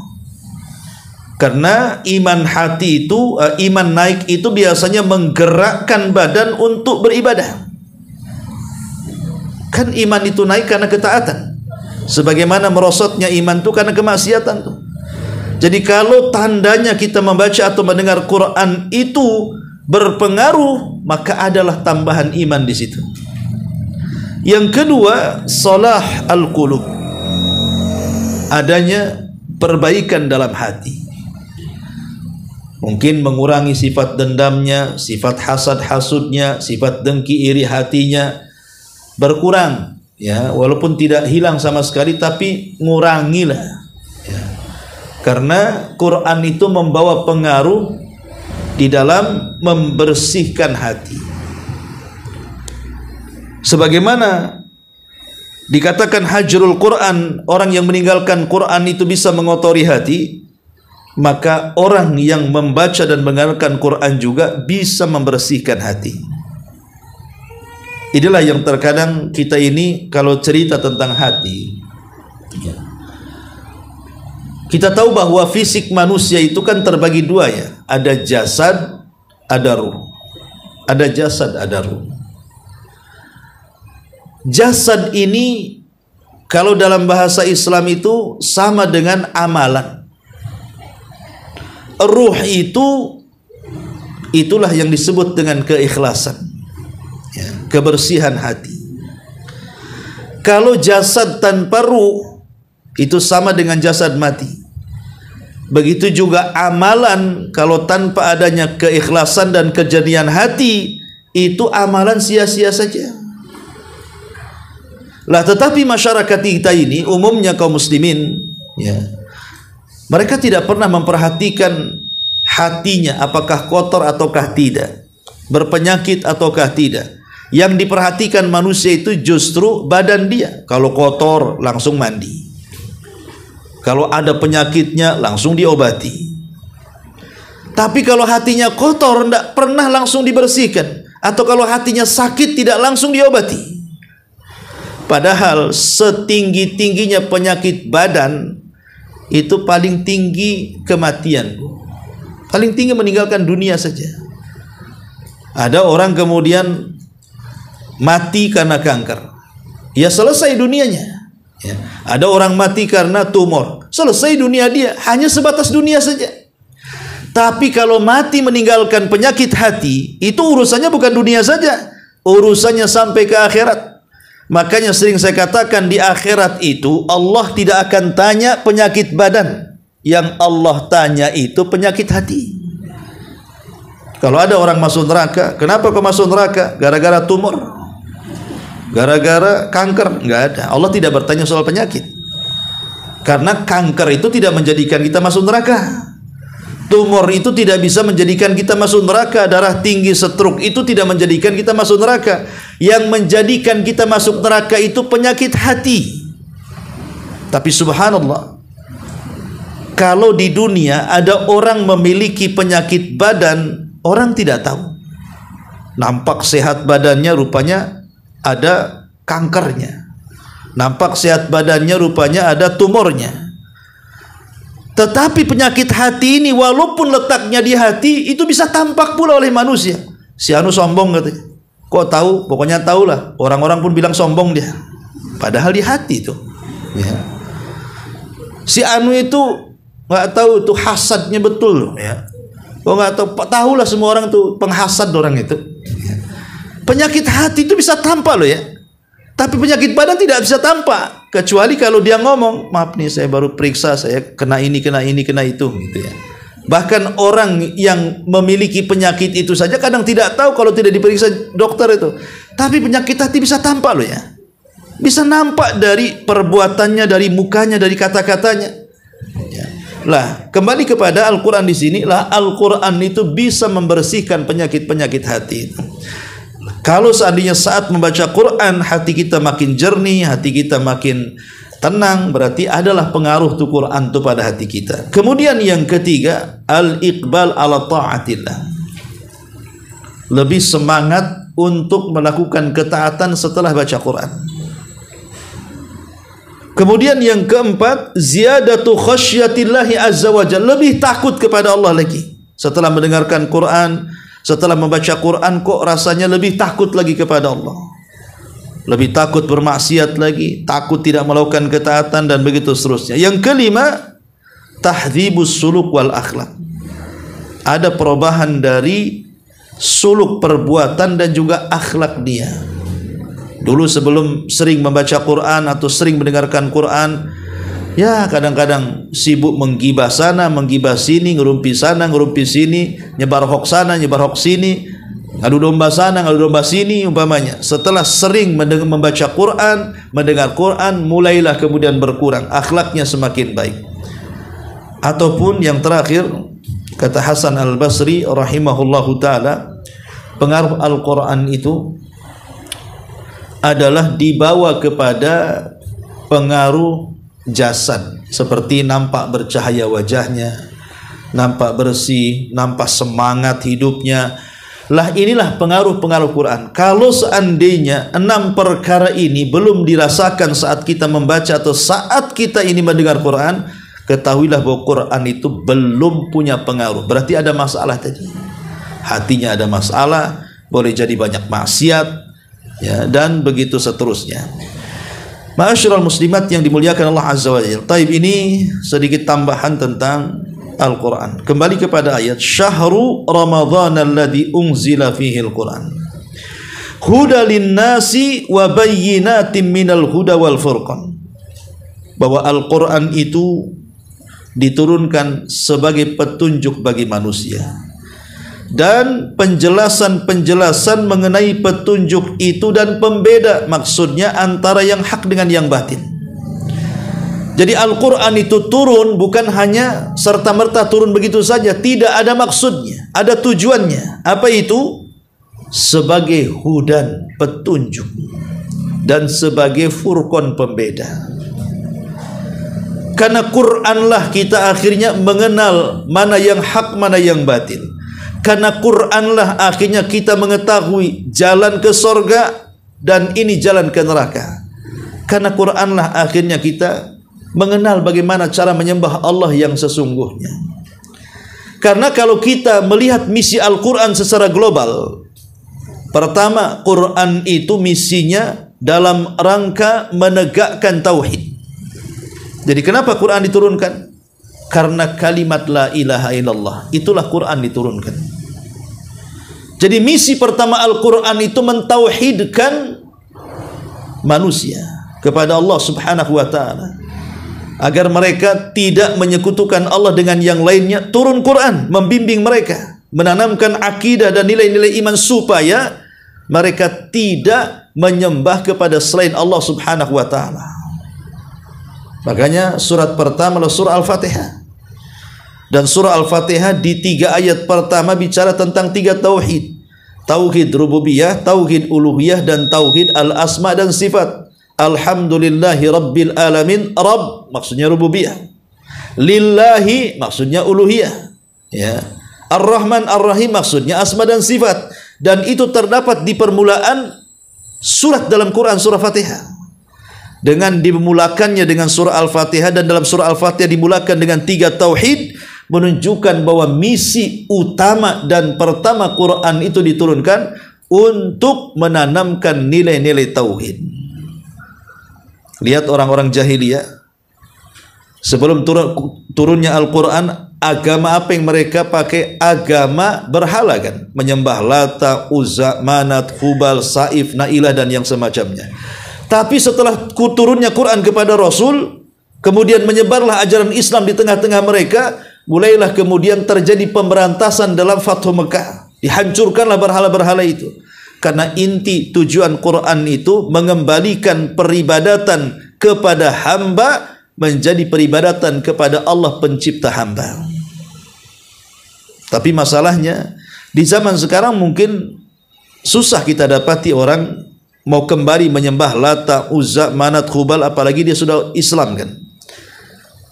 Karena iman hati itu, iman naik itu biasanya menggerakkan badan untuk beribadah. Kan iman itu naik karena ketaatan, sebagaimana merosotnya iman itu karena kemaksiatan tuh. Jadi kalau tandanya kita membaca atau mendengar Quran itu berpengaruh, maka adalah tambahan iman di situ. Yang kedua, salah al-qulub, adanya perbaikan dalam hati. Mungkin mengurangi sifat dendamnya, sifat hasad hasudnya, sifat dengki iri hatinya berkurang, ya, walaupun tidak hilang sama sekali, tapi ngurangilah, ya. Karena Quran itu membawa pengaruh di dalam membersihkan hati. Sebagaimana dikatakan hajrul Quran, orang yang meninggalkan Quran itu bisa mengotori hati, maka orang yang membaca dan mendengarkan Quran juga bisa membersihkan hati. Inilah yang terkadang kita ini kalau cerita tentang hati, ya, kita tahu bahwa fisik manusia itu kan terbagi dua, ya. Ada jasad, ada ruh. Ada jasad, ada ruh. Jasad ini kalau dalam bahasa Islam itu sama dengan amalan. Ruh itu itulah yang disebut dengan keikhlasan, ya, kebersihan hati. Kalau jasad tanpa ruh itu sama dengan jasad mati. Begitu juga amalan kalau tanpa adanya keikhlasan dan kejernihan hati, itu amalan sia-sia saja. Lah tetapi masyarakat kita ini umumnya kaum muslimin, ya, mereka tidak pernah memperhatikan hatinya apakah kotor ataukah tidak, berpenyakit ataukah tidak. Yang diperhatikan manusia itu justru badan dia. Kalau kotor langsung mandi, kalau ada penyakitnya langsung diobati. Tapi kalau hatinya kotor tidak pernah langsung dibersihkan, atau kalau hatinya sakit tidak langsung diobati. Padahal setinggi-tingginya penyakit badan itu paling tinggi kematian, paling tinggi meninggalkan dunia saja. Ada orang kemudian mati karena kanker, ya selesai dunianya, ya. Ada orang mati karena tumor, selesai dunia dia, hanya sebatas dunia saja. Tapi kalau mati meninggalkan penyakit hati, itu urusannya bukan dunia saja, urusannya sampai ke akhirat. Makanya sering saya katakan di akhirat itu Allah tidak akan tanya penyakit badan, yang Allah tanya itu penyakit hati. Kalau ada orang masuk neraka, kenapa kau masuk neraka? Gara-gara tumor, gara-gara kanker? Enggak ada. Allah tidak bertanya soal penyakit, karena kanker itu tidak menjadikan kita masuk neraka. Tumor itu tidak bisa menjadikan kita masuk neraka. Darah tinggi, stroke itu tidak menjadikan kita masuk neraka. Yang menjadikan kita masuk neraka itu penyakit hati. Tapi subhanallah, kalau di dunia ada orang memiliki penyakit badan, orang tidak tahu. Nampak sehat badannya, rupanya ada kankernya. Nampak sehat badannya, rupanya ada tumornya. Tetapi penyakit hati ini walaupun letaknya di hati, itu bisa tampak pula oleh manusia. Si anu sombong katanya. Kok tahu? Pokoknya tahulah. Orang-orang pun bilang sombong dia. Padahal di hati itu, ya. Si anu itu nggak tahu itu hasadnya betul, ya. Kok nggak tahu? Tahulah semua orang tuh penghasad orang itu. Ya. Penyakit hati itu bisa tampak loh, ya. Tapi penyakit badan tidak bisa tampak, kecuali kalau dia ngomong, maaf nih saya baru periksa, saya kena ini, kena itu, gitu ya. Bahkan orang yang memiliki penyakit itu saja kadang tidak tahu kalau tidak diperiksa dokter itu. Tapi penyakit hati bisa tampak loh, ya. Bisa nampak dari perbuatannya, dari mukanya, dari kata-katanya. Ya. Lah, kembali kepada Al-Quran di sini, lah Al-Quran itu bisa membersihkan penyakit-penyakit hati itu. Kalau seandainya saat membaca Quran hati kita makin jernih, hati kita makin tenang, berarti adalah pengaruh tuh Quran tuh pada hati kita. Kemudian yang ketiga, al-iqbal ala ta'atillah. Lebih semangat untuk melakukan ketaatan setelah baca Quran. Kemudian yang keempat, ziyadatu khasyatillahi azza wa jalla, lebih takut kepada Allah lagi. Setelah mendengarkan Quran, setelah membaca Quran, kok rasanya lebih takut lagi kepada Allah. Lebih takut bermaksiat lagi, takut tidak melakukan ketaatan, dan begitu seterusnya. Yang kelima, tahdhibus suluk wal akhlak. Ada perubahan dari suluk perbuatan dan juga akhlak dia. Dulu sebelum sering membaca Quran atau sering mendengarkan Quran, ya kadang-kadang sibuk menggibah sana, menggibah sini, ngerumpi sana, ngerumpi sini, nyebar hoax sana, nyebar hoax sini, ngadu domba sana, ngadu domba sini umpamanya. Setelah sering membaca Quran, mendengar Quran, mulailah kemudian berkurang, akhlaknya semakin baik. Ataupun yang terakhir, kata Hasan Al-Basri rahimahullahu ta'ala, pengaruh Al-Quran itu adalah dibawa kepada pengaruh jasad, seperti nampak bercahaya wajahnya, nampak bersih, nampak semangat hidupnya. Lah inilah pengaruh-pengaruh Quran. Kalau seandainya 6 perkara ini belum dirasakan saat kita membaca atau saat kita ini mendengar Quran, ketahuilah bahwa Quran itu belum punya pengaruh. Berarti ada masalah tadi. Hatinya ada masalah, boleh jadi banyak maksiat, ya, dan begitu seterusnya. Ma'asyiral muslimat yang dimuliakan Allah Azza wa Jalla. Taib, ini sedikit tambahan tentang Al-Quran. Kembali kepada ayat, Syahru Ramadhan alladhi unzila fihi Al-Quran huda linnasi wa bayyinatin minal huda wal furqan. Bahwa Al-Quran itu diturunkan sebagai petunjuk bagi manusia, dan penjelasan-penjelasan mengenai petunjuk itu dan pembeda, maksudnya antara yang hak dengan yang batin. Jadi Al-Quran itu turun bukan hanya serta-merta turun begitu saja, tidak ada maksudnya, ada tujuannya. Apa itu? Sebagai hudan, petunjuk, dan sebagai furqan, pembeda. Karena Quranlah kita akhirnya mengenal mana yang hak, mana yang batil. Karena Quranlah akhirnya kita mengetahui jalan ke sorga dan ini jalan ke neraka. Karena Quranlah akhirnya kita mengenal bagaimana cara menyembah Allah yang sesungguhnya. Karena kalau kita melihat misi Al-Quran secara global, pertama, Quran itu misinya dalam rangka menegakkan tauhid. Jadi kenapa Quran diturunkan? Karena kalimat la ilaha illallah, itulah Quran diturunkan. Jadi misi pertama Al-Quran itu mentauhidkan manusia kepada Allah subhanahu wa ta'ala, agar mereka tidak menyekutukan Allah dengan yang lainnya. Turun Quran membimbing mereka, menanamkan akidah dan nilai-nilai iman supaya mereka tidak menyembah kepada selain Allah subhanahu wa ta'ala. Makanya surat pertama adalah surah Al-Fatihah. Dan surah Al-Fatihah di 3 ayat pertama bicara tentang 3 tauhid. Tauhid rububiyah, tauhid uluhiyah, dan tauhid al-asma dan sifat. Alhamdulillahi rabbil alamin, Rabb maksudnya rububiyah, lillahi maksudnya uluhiyah, ya. Ar-Rahman Ar-Rahim maksudnya asma dan sifat. Dan itu terdapat di permulaan surat dalam Quran, surah Fatihah. Dengan dimulakannya dengan surah Al-Fatihah, dan dalam surah Al-Fatihah dimulakan dengan 3 tauhid, menunjukkan bahwa misi utama dan pertama Quran itu diturunkan untuk menanamkan nilai-nilai tauhid. Lihat orang-orang jahiliyah, sebelum turunnya Al-Quran, agama apa yang mereka pakai? Agama berhala, kan? Menyembah Lata, Uzza, Manat, Hubal, Saif, Nailah, dan yang semacamnya. Tapi setelah turunnya Quran kepada Rasul, kemudian menyebarlah ajaran Islam di tengah-tengah mereka, mulailah kemudian terjadi pemberantasan dalam Fathu Mekah. Dihancurkanlah berhala-berhala itu. Karena inti tujuan Quran itu mengembalikan peribadatan kepada hamba menjadi peribadatan kepada Allah pencipta hamba. Tapi masalahnya di zaman sekarang mungkin susah kita dapati orang mau kembali menyembah Lata, Uzza, Manat, Hubal, apalagi dia sudah Islam kan.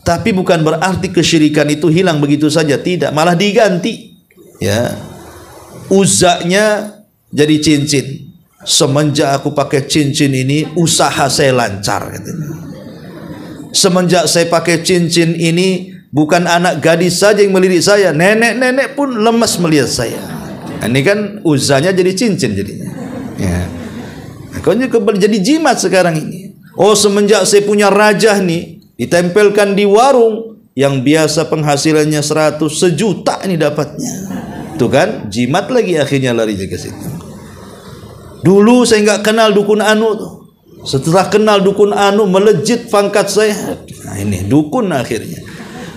Tapi bukan berarti kesyirikan itu hilang begitu saja, tidak, malah diganti. Ya, Uzzanya jadi cincin. Semenjak aku pakai cincin ini, usaha saya lancar. Semenjak saya pakai cincin ini, bukan anak gadis saja yang melirik saya, nenek-nenek pun lemas melihat saya. Ini kan Uzzanya jadi cincin jadinya. Ya. Akhirnya kembali jadi jimat sekarang ini. Oh, semenjak saya punya raja nih, ditempelkan di warung yang biasa penghasilannya 100, sejuta ini dapatnya. Itu kan jimat lagi, akhirnya lari ke situ. Dulu saya nggak kenal dukun anu tuh. Setelah kenal dukun anu, melejit pangkat saya. Nah, ini dukun akhirnya.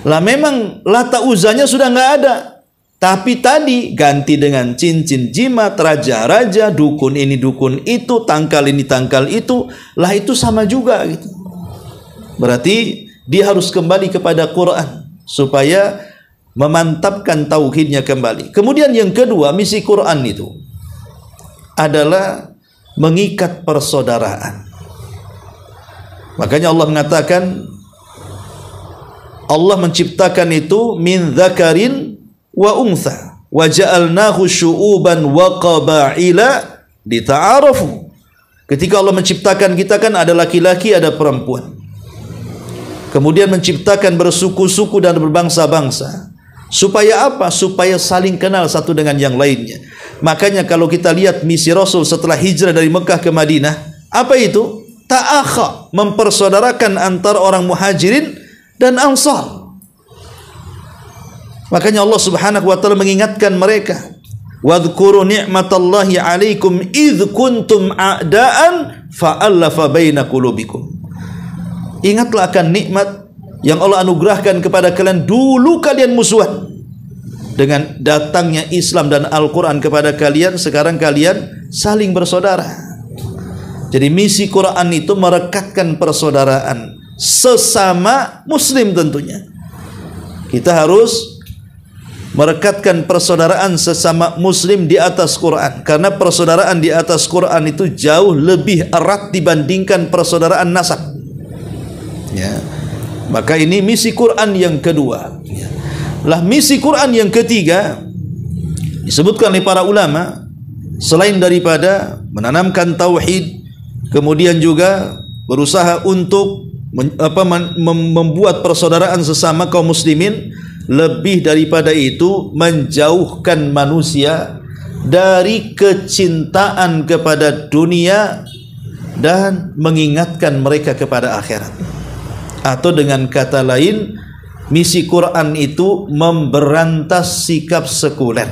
Lah memang Lata Uzzanya sudah nggak ada. Tapi tadi ganti dengan cincin jimat, raja-raja, dukun ini, dukun itu, tangkal ini, tangkal itu. Lah itu sama juga gitu. Berarti dia harus kembali kepada Quran supaya memantapkan tauhidnya kembali. Kemudian yang kedua, misi Quran itu adalah mengikat persaudaraan. Makanya Allah mengatakan, Allah menciptakan itu min dzakarin wa untha wa ja'alnahu syu'uban wa qabaila lita'arafu. Ketika Allah menciptakan kita kan ada laki-laki, ada perempuan. Kemudian menciptakan bersuku-suku dan berbangsa-bangsa. Supaya apa? Supaya saling kenal satu dengan yang lainnya. Makanya kalau kita lihat misi Rasul setelah hijrah dari Mekah ke Madinah, apa itu? Ta'akha, mempersaudarakan antara orang Muhajirin dan Ansar. Makanya Allah Subhanahu wa taala mengingatkan mereka, wadhkuru ni'matallahi 'alaikum idz kuntum a'daan fa'alafa baina qulubikum. Ingatlah akan nikmat yang Allah anugerahkan kepada kalian dulu kalian musuhan. Dengan datangnya Islam dan Al-Quran kepada kalian, sekarang kalian saling bersaudara. Jadi misi Quran itu merekatkan persaudaraan sesama muslim tentunya. Kita harus merekatkan persaudaraan sesama muslim di atas Quran, karena persaudaraan di atas Quran itu jauh lebih erat dibandingkan persaudaraan nasab. Ya. Maka ini misi Quran yang kedua. Ya. Lah misi Quran yang ketiga disebutkan oleh para ulama, selain daripada menanamkan tauhid, kemudian juga berusaha untuk membuat persaudaraan sesama kaum muslimin, lebih daripada itu menjauhkan manusia dari kecintaan kepada dunia dan mengingatkan mereka kepada akhirat. Atau dengan kata lain, misi Quran itu memberantas sikap sekuler,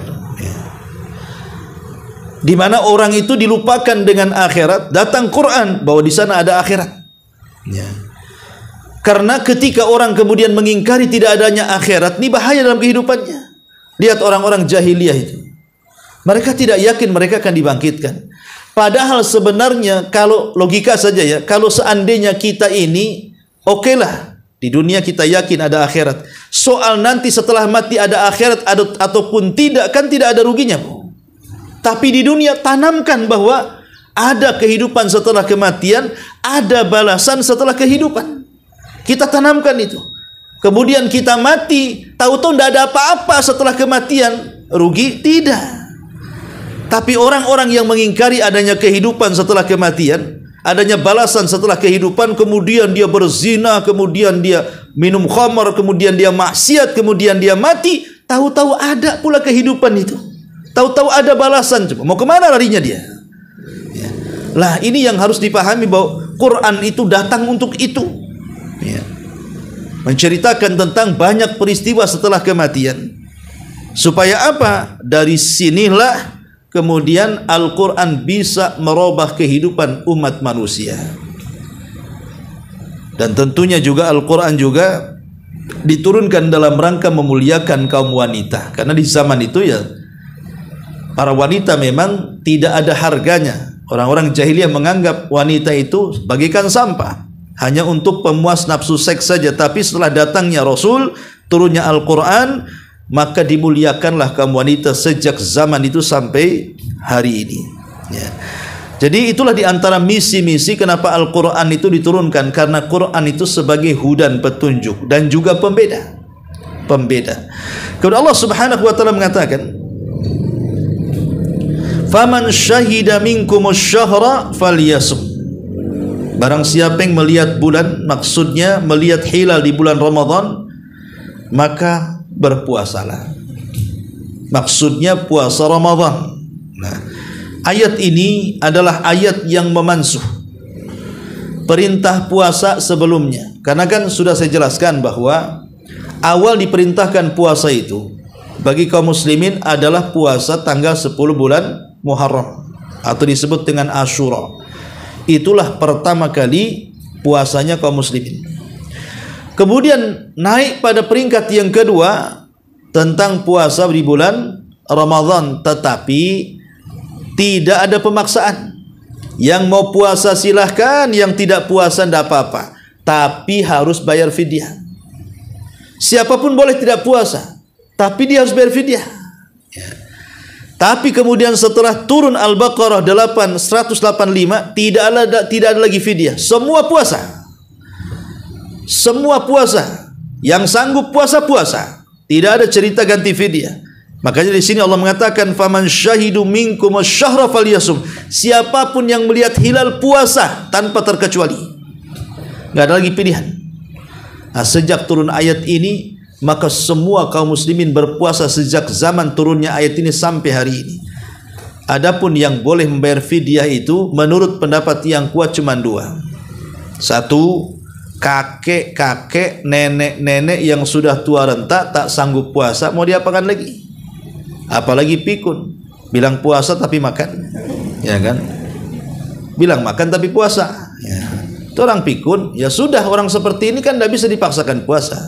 di mana orang itu dilupakan dengan akhirat. Datang Quran bahwa di sana ada akhirat. Ya. Karena ketika orang kemudian mengingkari tidak adanya akhirat, ini bahaya dalam kehidupannya. Lihat orang-orang jahiliyah itu, mereka tidak yakin mereka akan dibangkitkan. Padahal sebenarnya kalau logika saja ya, kalau seandainya kita ini okelah, di dunia kita yakin ada akhirat, soal nanti setelah mati ada akhirat ataupun tidak, kan tidak ada ruginya. Tapi di dunia tanamkan bahwa ada kehidupan setelah kematian, ada balasan setelah kehidupan. Kita tanamkan itu. Kemudian kita mati, tahu-tahu tidak ada apa-apa setelah kematian, rugi? Tidak. Tapi orang-orang yang mengingkari adanya kehidupan setelah kematian, adanya balasan setelah kehidupan, kemudian dia berzina, kemudian dia minum khamar, kemudian dia maksiat, kemudian dia mati, tahu-tahu ada pula kehidupan itu. Tahu-tahu ada balasan, coba mau kemana larinya dia? Ya. Lah ini yang harus dipahami, bahwa Quran itu datang untuk itu. Ya. Menceritakan tentang banyak peristiwa setelah kematian. Supaya apa? Dari sinilah kemudian Al-Quran bisa merubah kehidupan umat manusia. Dan tentunya juga Al-Quran juga diturunkan dalam rangka memuliakan kaum wanita. Karena di zaman itu ya, para wanita memang tidak ada harganya. Orang-orang jahiliyah menganggap wanita itu bagaikan sampah, hanya untuk pemuas nafsu seks saja. Tapi setelah datangnya Rasul, turunnya Al-Quran, maka dimuliakanlah kaum wanita sejak zaman itu sampai hari ini. Ya. Jadi itulah diantara misi-misi kenapa Al-Quran itu diturunkan, karena Quran itu sebagai hudan, petunjuk, dan juga pembeda. Kemudian Allah Subhanahu wa taala mengatakan, "Faman syahida minkumus syahra falyasum." Barang siapa yang melihat bulan, maksudnya melihat hilal di bulan Ramadan, maka berpuasalah. Maksudnya puasa Ramadan. Nah, ayat ini adalah ayat yang memansuh perintah puasa sebelumnya. Karena kan sudah saya jelaskan bahwa awal diperintahkan puasa itu bagi kaum muslimin adalah puasa tanggal 10 bulan Muharram, atau disebut dengan Ashura. Itulah pertama kali puasanya kaum muslimin. Kemudian naik pada peringkat yang kedua tentang puasa di bulan Ramadan, tetapi tidak ada pemaksaan. Yang mau puasa silahkan, yang tidak puasa tidak apa-apa, tapi harus bayar fidyah. Siapapun boleh tidak puasa, tapi dia harus bayar fidyah. Tapi kemudian setelah turun Al-Baqarah 185 tidak ada lagi fidyah. Semua puasa. Yang sanggup puasa. Tidak ada cerita ganti fidyah. Makanya di sini Allah mengatakan, "Faman syahidu minkum asy-syahra falyasum." Siapapun yang melihat hilal, puasa tanpa terkecuali. Enggak ada lagi pilihan. Nah, sejak turun ayat ini, maka semua kaum muslimin berpuasa sejak zaman turunnya ayat ini sampai hari ini. Adapun yang boleh membayar fidyah itu menurut pendapat yang kuat cuma dua. Satu, kakek-kakek, nenek-nenek yang sudah tua renta tak sanggup puasa, mau diapakan lagi? Apalagi pikun, bilang puasa tapi makan, ya kan? Bilang makan tapi puasa, ya. Itu orang pikun, ya sudah, orang seperti ini kan tidak bisa dipaksakan puasa.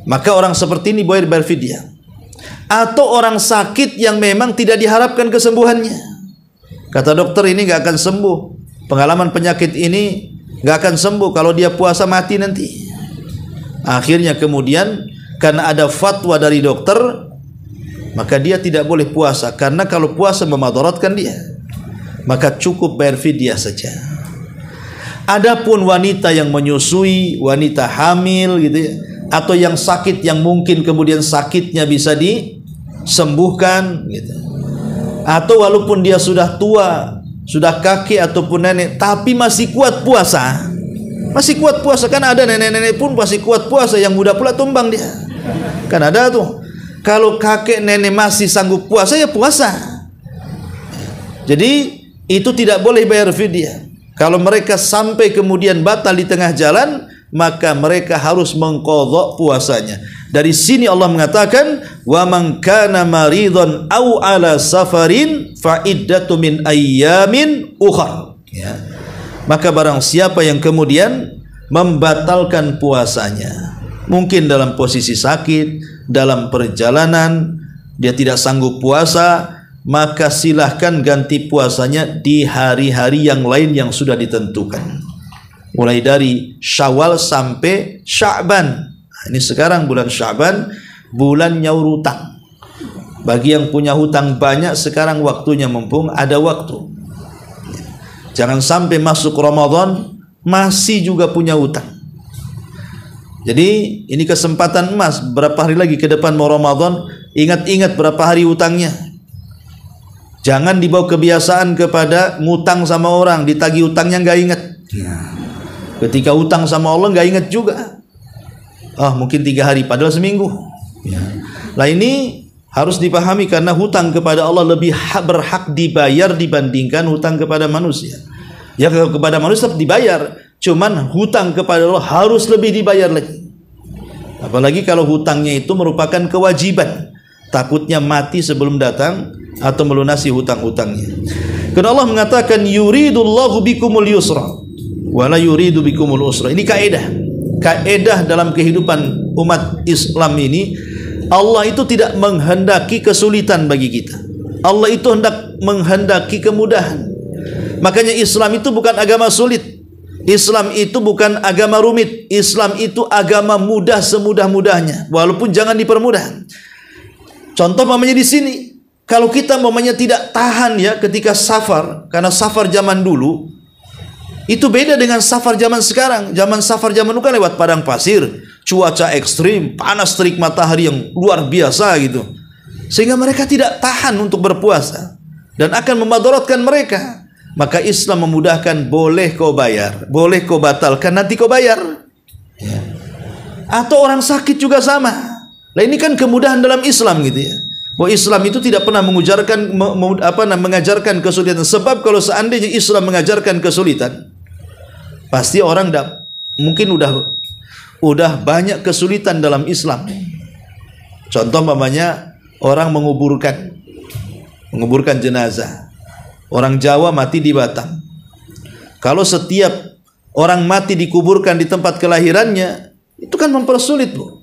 Maka orang seperti ini boleh bayar fidyah. Atau orang sakit yang memang tidak diharapkan kesembuhannya. Kata dokter ini nggak akan sembuh, pengalaman penyakit ini nggak akan sembuh, kalau dia puasa mati nanti. Akhirnya kemudian karena ada fatwa dari dokter, maka dia tidak boleh puasa, karena kalau puasa memadaratkan dia. Maka cukup bayar fidyah saja. Adapun wanita yang menyusui, wanita hamil gitu ya, atau yang sakit yang mungkin kemudian sakitnya bisa disembuhkan gitu. Atau walaupun dia sudah tua, sudah kakek ataupun nenek, tapi masih kuat puasa. Masih kuat puasa, kan ada nenek-nenek pun masih kuat puasa, yang muda pula tumbang dia. Kan ada tuh. Kalau kakek nenek masih sanggup puasa, ya puasa. Jadi itu tidak boleh bayar fidyah. Kalau mereka sampai kemudian batal di tengah jalan, maka mereka harus mengqadha puasanya. Dari sini Allah mengatakan, wa man kana maridhan aw ala safarin fa iddatu min ayyamin ukhra. Ya. Maka barang siapa yang kemudian membatalkan puasanya, mungkin dalam posisi sakit, dalam perjalanan, dia tidak sanggup puasa, maka silahkan ganti puasanya di hari-hari yang lain yang sudah ditentukan. Mulai dari Syawal sampai Sya'ban. Nah, ini sekarang bulan Sya'ban, bulan nyaur hutang. Bagi yang punya hutang banyak, sekarang waktunya, mumpung ada waktu. Jangan sampai masuk Ramadan masih juga punya hutang. Jadi ini kesempatan emas, berapa hari lagi ke depan mau Ramadan, ingat-ingat berapa hari hutangnya. Jangan dibawa kebiasaan kepada ngutang sama orang, ditagih hutangnya nggak ingat. Ketika hutang sama Allah nggak ingat juga. Mungkin 3 hari padahal seminggu. Lah ini harus dipahami, karena hutang kepada Allah lebih berhak dibayar dibandingkan hutang kepada manusia. Ya, kepada manusia tetap dibayar, cuman hutang kepada Allah harus lebih dibayar lagi. Apalagi kalau hutangnya itu merupakan kewajiban, takutnya mati sebelum datang atau melunasi hutang-hutangnya. Karena Allah mengatakan, yuridullahu bikumul yusra wa la yuridu bikumul usra. Ini kaedah dalam kehidupan umat Islam ini. Allah itu tidak menghendaki kesulitan bagi kita. Allah itu menghendaki kemudahan. Makanya Islam itu bukan agama sulit. Islam itu bukan agama rumit. Islam itu agama mudah semudah-mudahnya, walaupun jangan dipermudah. Contoh namanya di sini, Kalau kita umpamanya tidak tahan ya ketika safar, karena safar zaman dulu itu beda dengan safar zaman sekarang. Safar zaman dulu kan lewat padang pasir, cuaca ekstrim, panas terik matahari yang luar biasa gitu. Sehingga mereka tidak tahan untuk berpuasa dan akan memadaratkan mereka. Maka Islam memudahkan, boleh kau bayar, boleh kau batalkan, nanti kau bayar. Ya. Atau orang sakit juga sama. Nah ini kan kemudahan dalam Islam gitu ya. Bahwa Islam itu tidak pernah mengajarkan kesulitan. Sebab kalau seandainya Islam mengajarkan kesulitan, pasti orang mungkin udah banyak kesulitan dalam Islam. Contoh umpamanya orang menguburkan jenazah. Orang Jawa mati di Batam. Kalau setiap orang mati dikuburkan di tempat kelahirannya, itu kan mempersulit, Bu.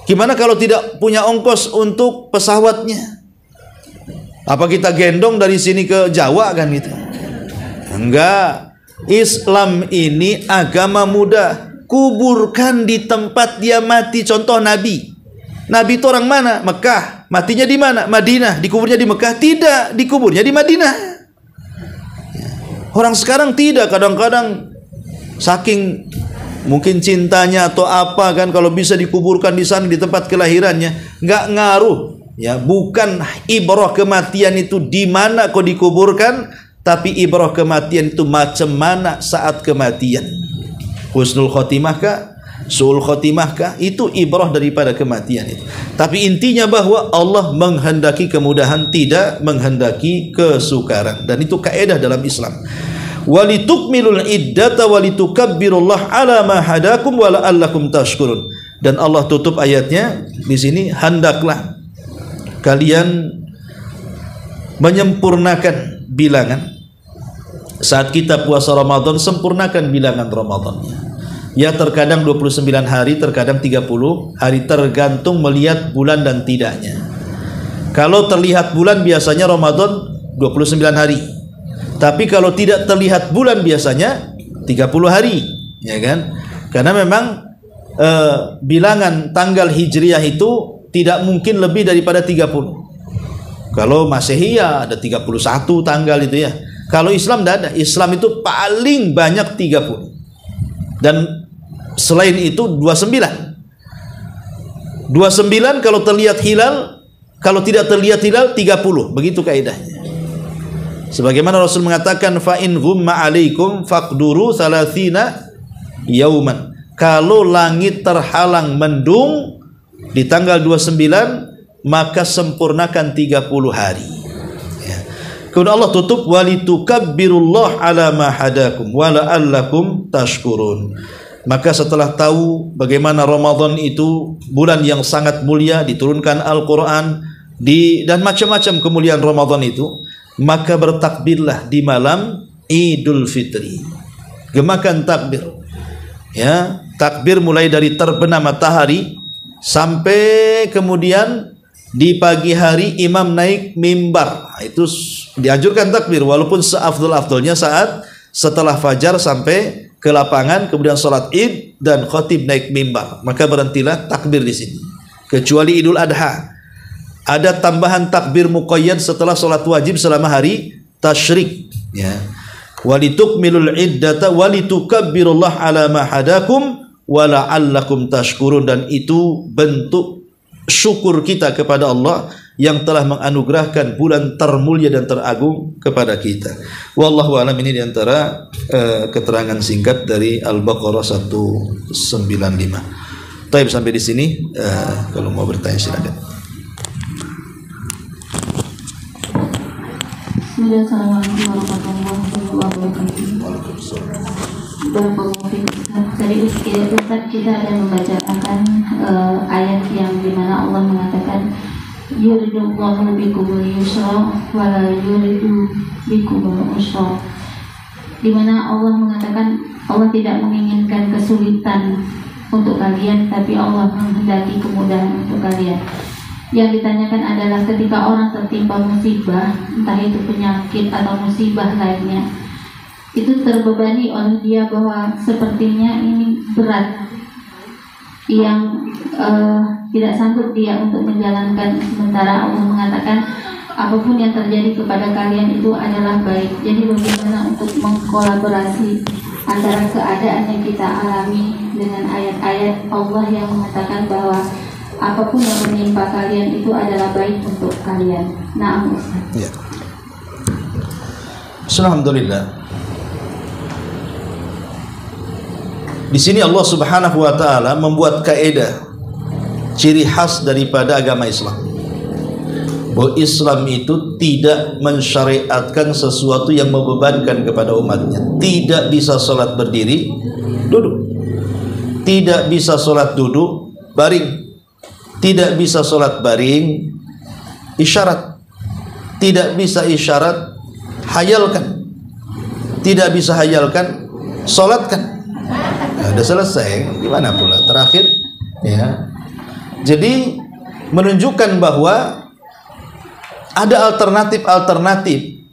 Gimana kalau tidak punya ongkos untuk pesawatnya? Apa kita gendong dari sini ke Jawa kan gitu? Enggak. Islam ini agama mudah. Kuburkan di tempat dia mati. Contoh Nabi. Nabi itu orang mana? Mekah. Matinya di mana? Madinah. Dikuburnya di Mekah? Tidak, dikuburnya di Madinah. Orang sekarang tidak, kadang-kadang saking mungkin cintanya atau apa kan, kalau bisa dikuburkan di sana di tempat kelahirannya, nggak ngaruh ya. Bukan ibrah kematian itu di mana kau dikuburkan, tapi ibrah kematian itu macam mana saat kematian. Husnul khotimah kah, su'ul khotimah kah, itu ibrah daripada kematian itu. Tapi intinya bahwa Allah menghendaki kemudahan, tidak menghendaki kesukaran, dan itu kaidah dalam Islam. Walitukmilul iddata walitukabbirullaha ala ma hadakum wa la'allakum tashkurun. Dan Allah tutup ayatnya di sini, hendaklah kalian menyempurnakan bilangan. Saat kita puasa Ramadan, sempurnakan bilangan Ramadannya. Ya terkadang 29 hari, terkadang 30 hari, tergantung melihat bulan dan tidaknya. Kalau terlihat bulan biasanya Ramadan 29 hari. Tapi kalau tidak terlihat bulan biasanya 30 hari, ya kan? Karena memang bilangan tanggal Hijriah itu tidak mungkin lebih daripada 30. Kalau Masehi ya ada 31 tanggal itu ya. Kalau Islam tidak ada. Islam itu paling banyak 30. Dan selain itu 29. 29 kalau terlihat hilal, kalau tidak terlihat hilal 30. Begitu kaidahnya. Sebagaimana Rasul mengatakan, fa in ghumma alaikum faqduru 30 yauman. Kalau langit terhalang mendung di tanggal 29, maka sempurnakan 30 hari. Ya. Kemudian Allah tutup, walitukabbirullaha ala ma hadakum wa la'allakum tashkurun. Maka setelah tahu bagaimana Ramadan itu bulan yang sangat mulia, diturunkan Al-Quran dan macam-macam kemuliaan Ramadan itu, maka bertakbirlah di malam Idul Fitri. Gemakan takbir. Ya, takbir mulai dari terbenam matahari sampai kemudian di pagi hari imam naik mimbar. Itu dianjurkan takbir walaupun seafdal-afdalnya saat setelah fajar sampai ke lapangan, kemudian salat Id dan khatib naik mimbar. Maka berhentilah takbir di sini. Kecuali Idul Adha. Ada tambahan takbir muqayyad setelah salat wajib selama hari tasyrik, ya. Walitukmilul iddata walitukabbirullaha ala ma hadakum wa la'allakum tashkurun. Dan itu bentuk syukur kita kepada Allah yang telah menganugerahkan bulan termulia dan teragung kepada kita. Wallahu a'lam. Ini diantara keterangan singkat dari Al-Baqarah 195. Taib, sampai di sini. Kalau mau bertanya silakan. Assalamualaikum warahmatullahi wabarakatuh. Tadi Ustaz kita ada membacakan ayat yang dimana Allah mengatakan yuridullahu bikumul yusra wa la yuridu bikumul usra, dimana Allah mengatakan Allah tidak menginginkan kesulitan untuk kalian, tapi Allah menghendaki kemudahan untuk kalian. Yang ditanyakan adalah ketika orang tertimpa musibah, entah itu penyakit atau musibah lainnya, itu terbebani oleh dia bahwa sepertinya ini berat. yang tidak sanggup dia untuk menjalankan, sementara Allah mengatakan apapun yang terjadi kepada kalian itu adalah baik. Jadi bagaimana untuk mengkolaborasi antara keadaan yang kita alami dengan ayat-ayat Allah yang mengatakan bahwa apapun yang menimpa kalian itu adalah baik untuk kalian. Nah, Ustaz. Ya. Alhamdulillah. Di sini Allah Subhanahu wa taala membuat kaidah, ciri khas daripada agama Islam. Bahwa Islam itu tidak mensyariatkan sesuatu yang membebankan kepada umatnya. Tidak bisa sholat berdiri, duduk. Tidak bisa sholat duduk, baring. Tidak bisa sholat baring, isyarat. Tidak bisa isyarat, hayalkan. Tidak bisa hayalkan, sholatkan. Nah, udah selesai, gimana pula terakhir, ya. Jadi menunjukkan bahwa ada alternatif-alternatif.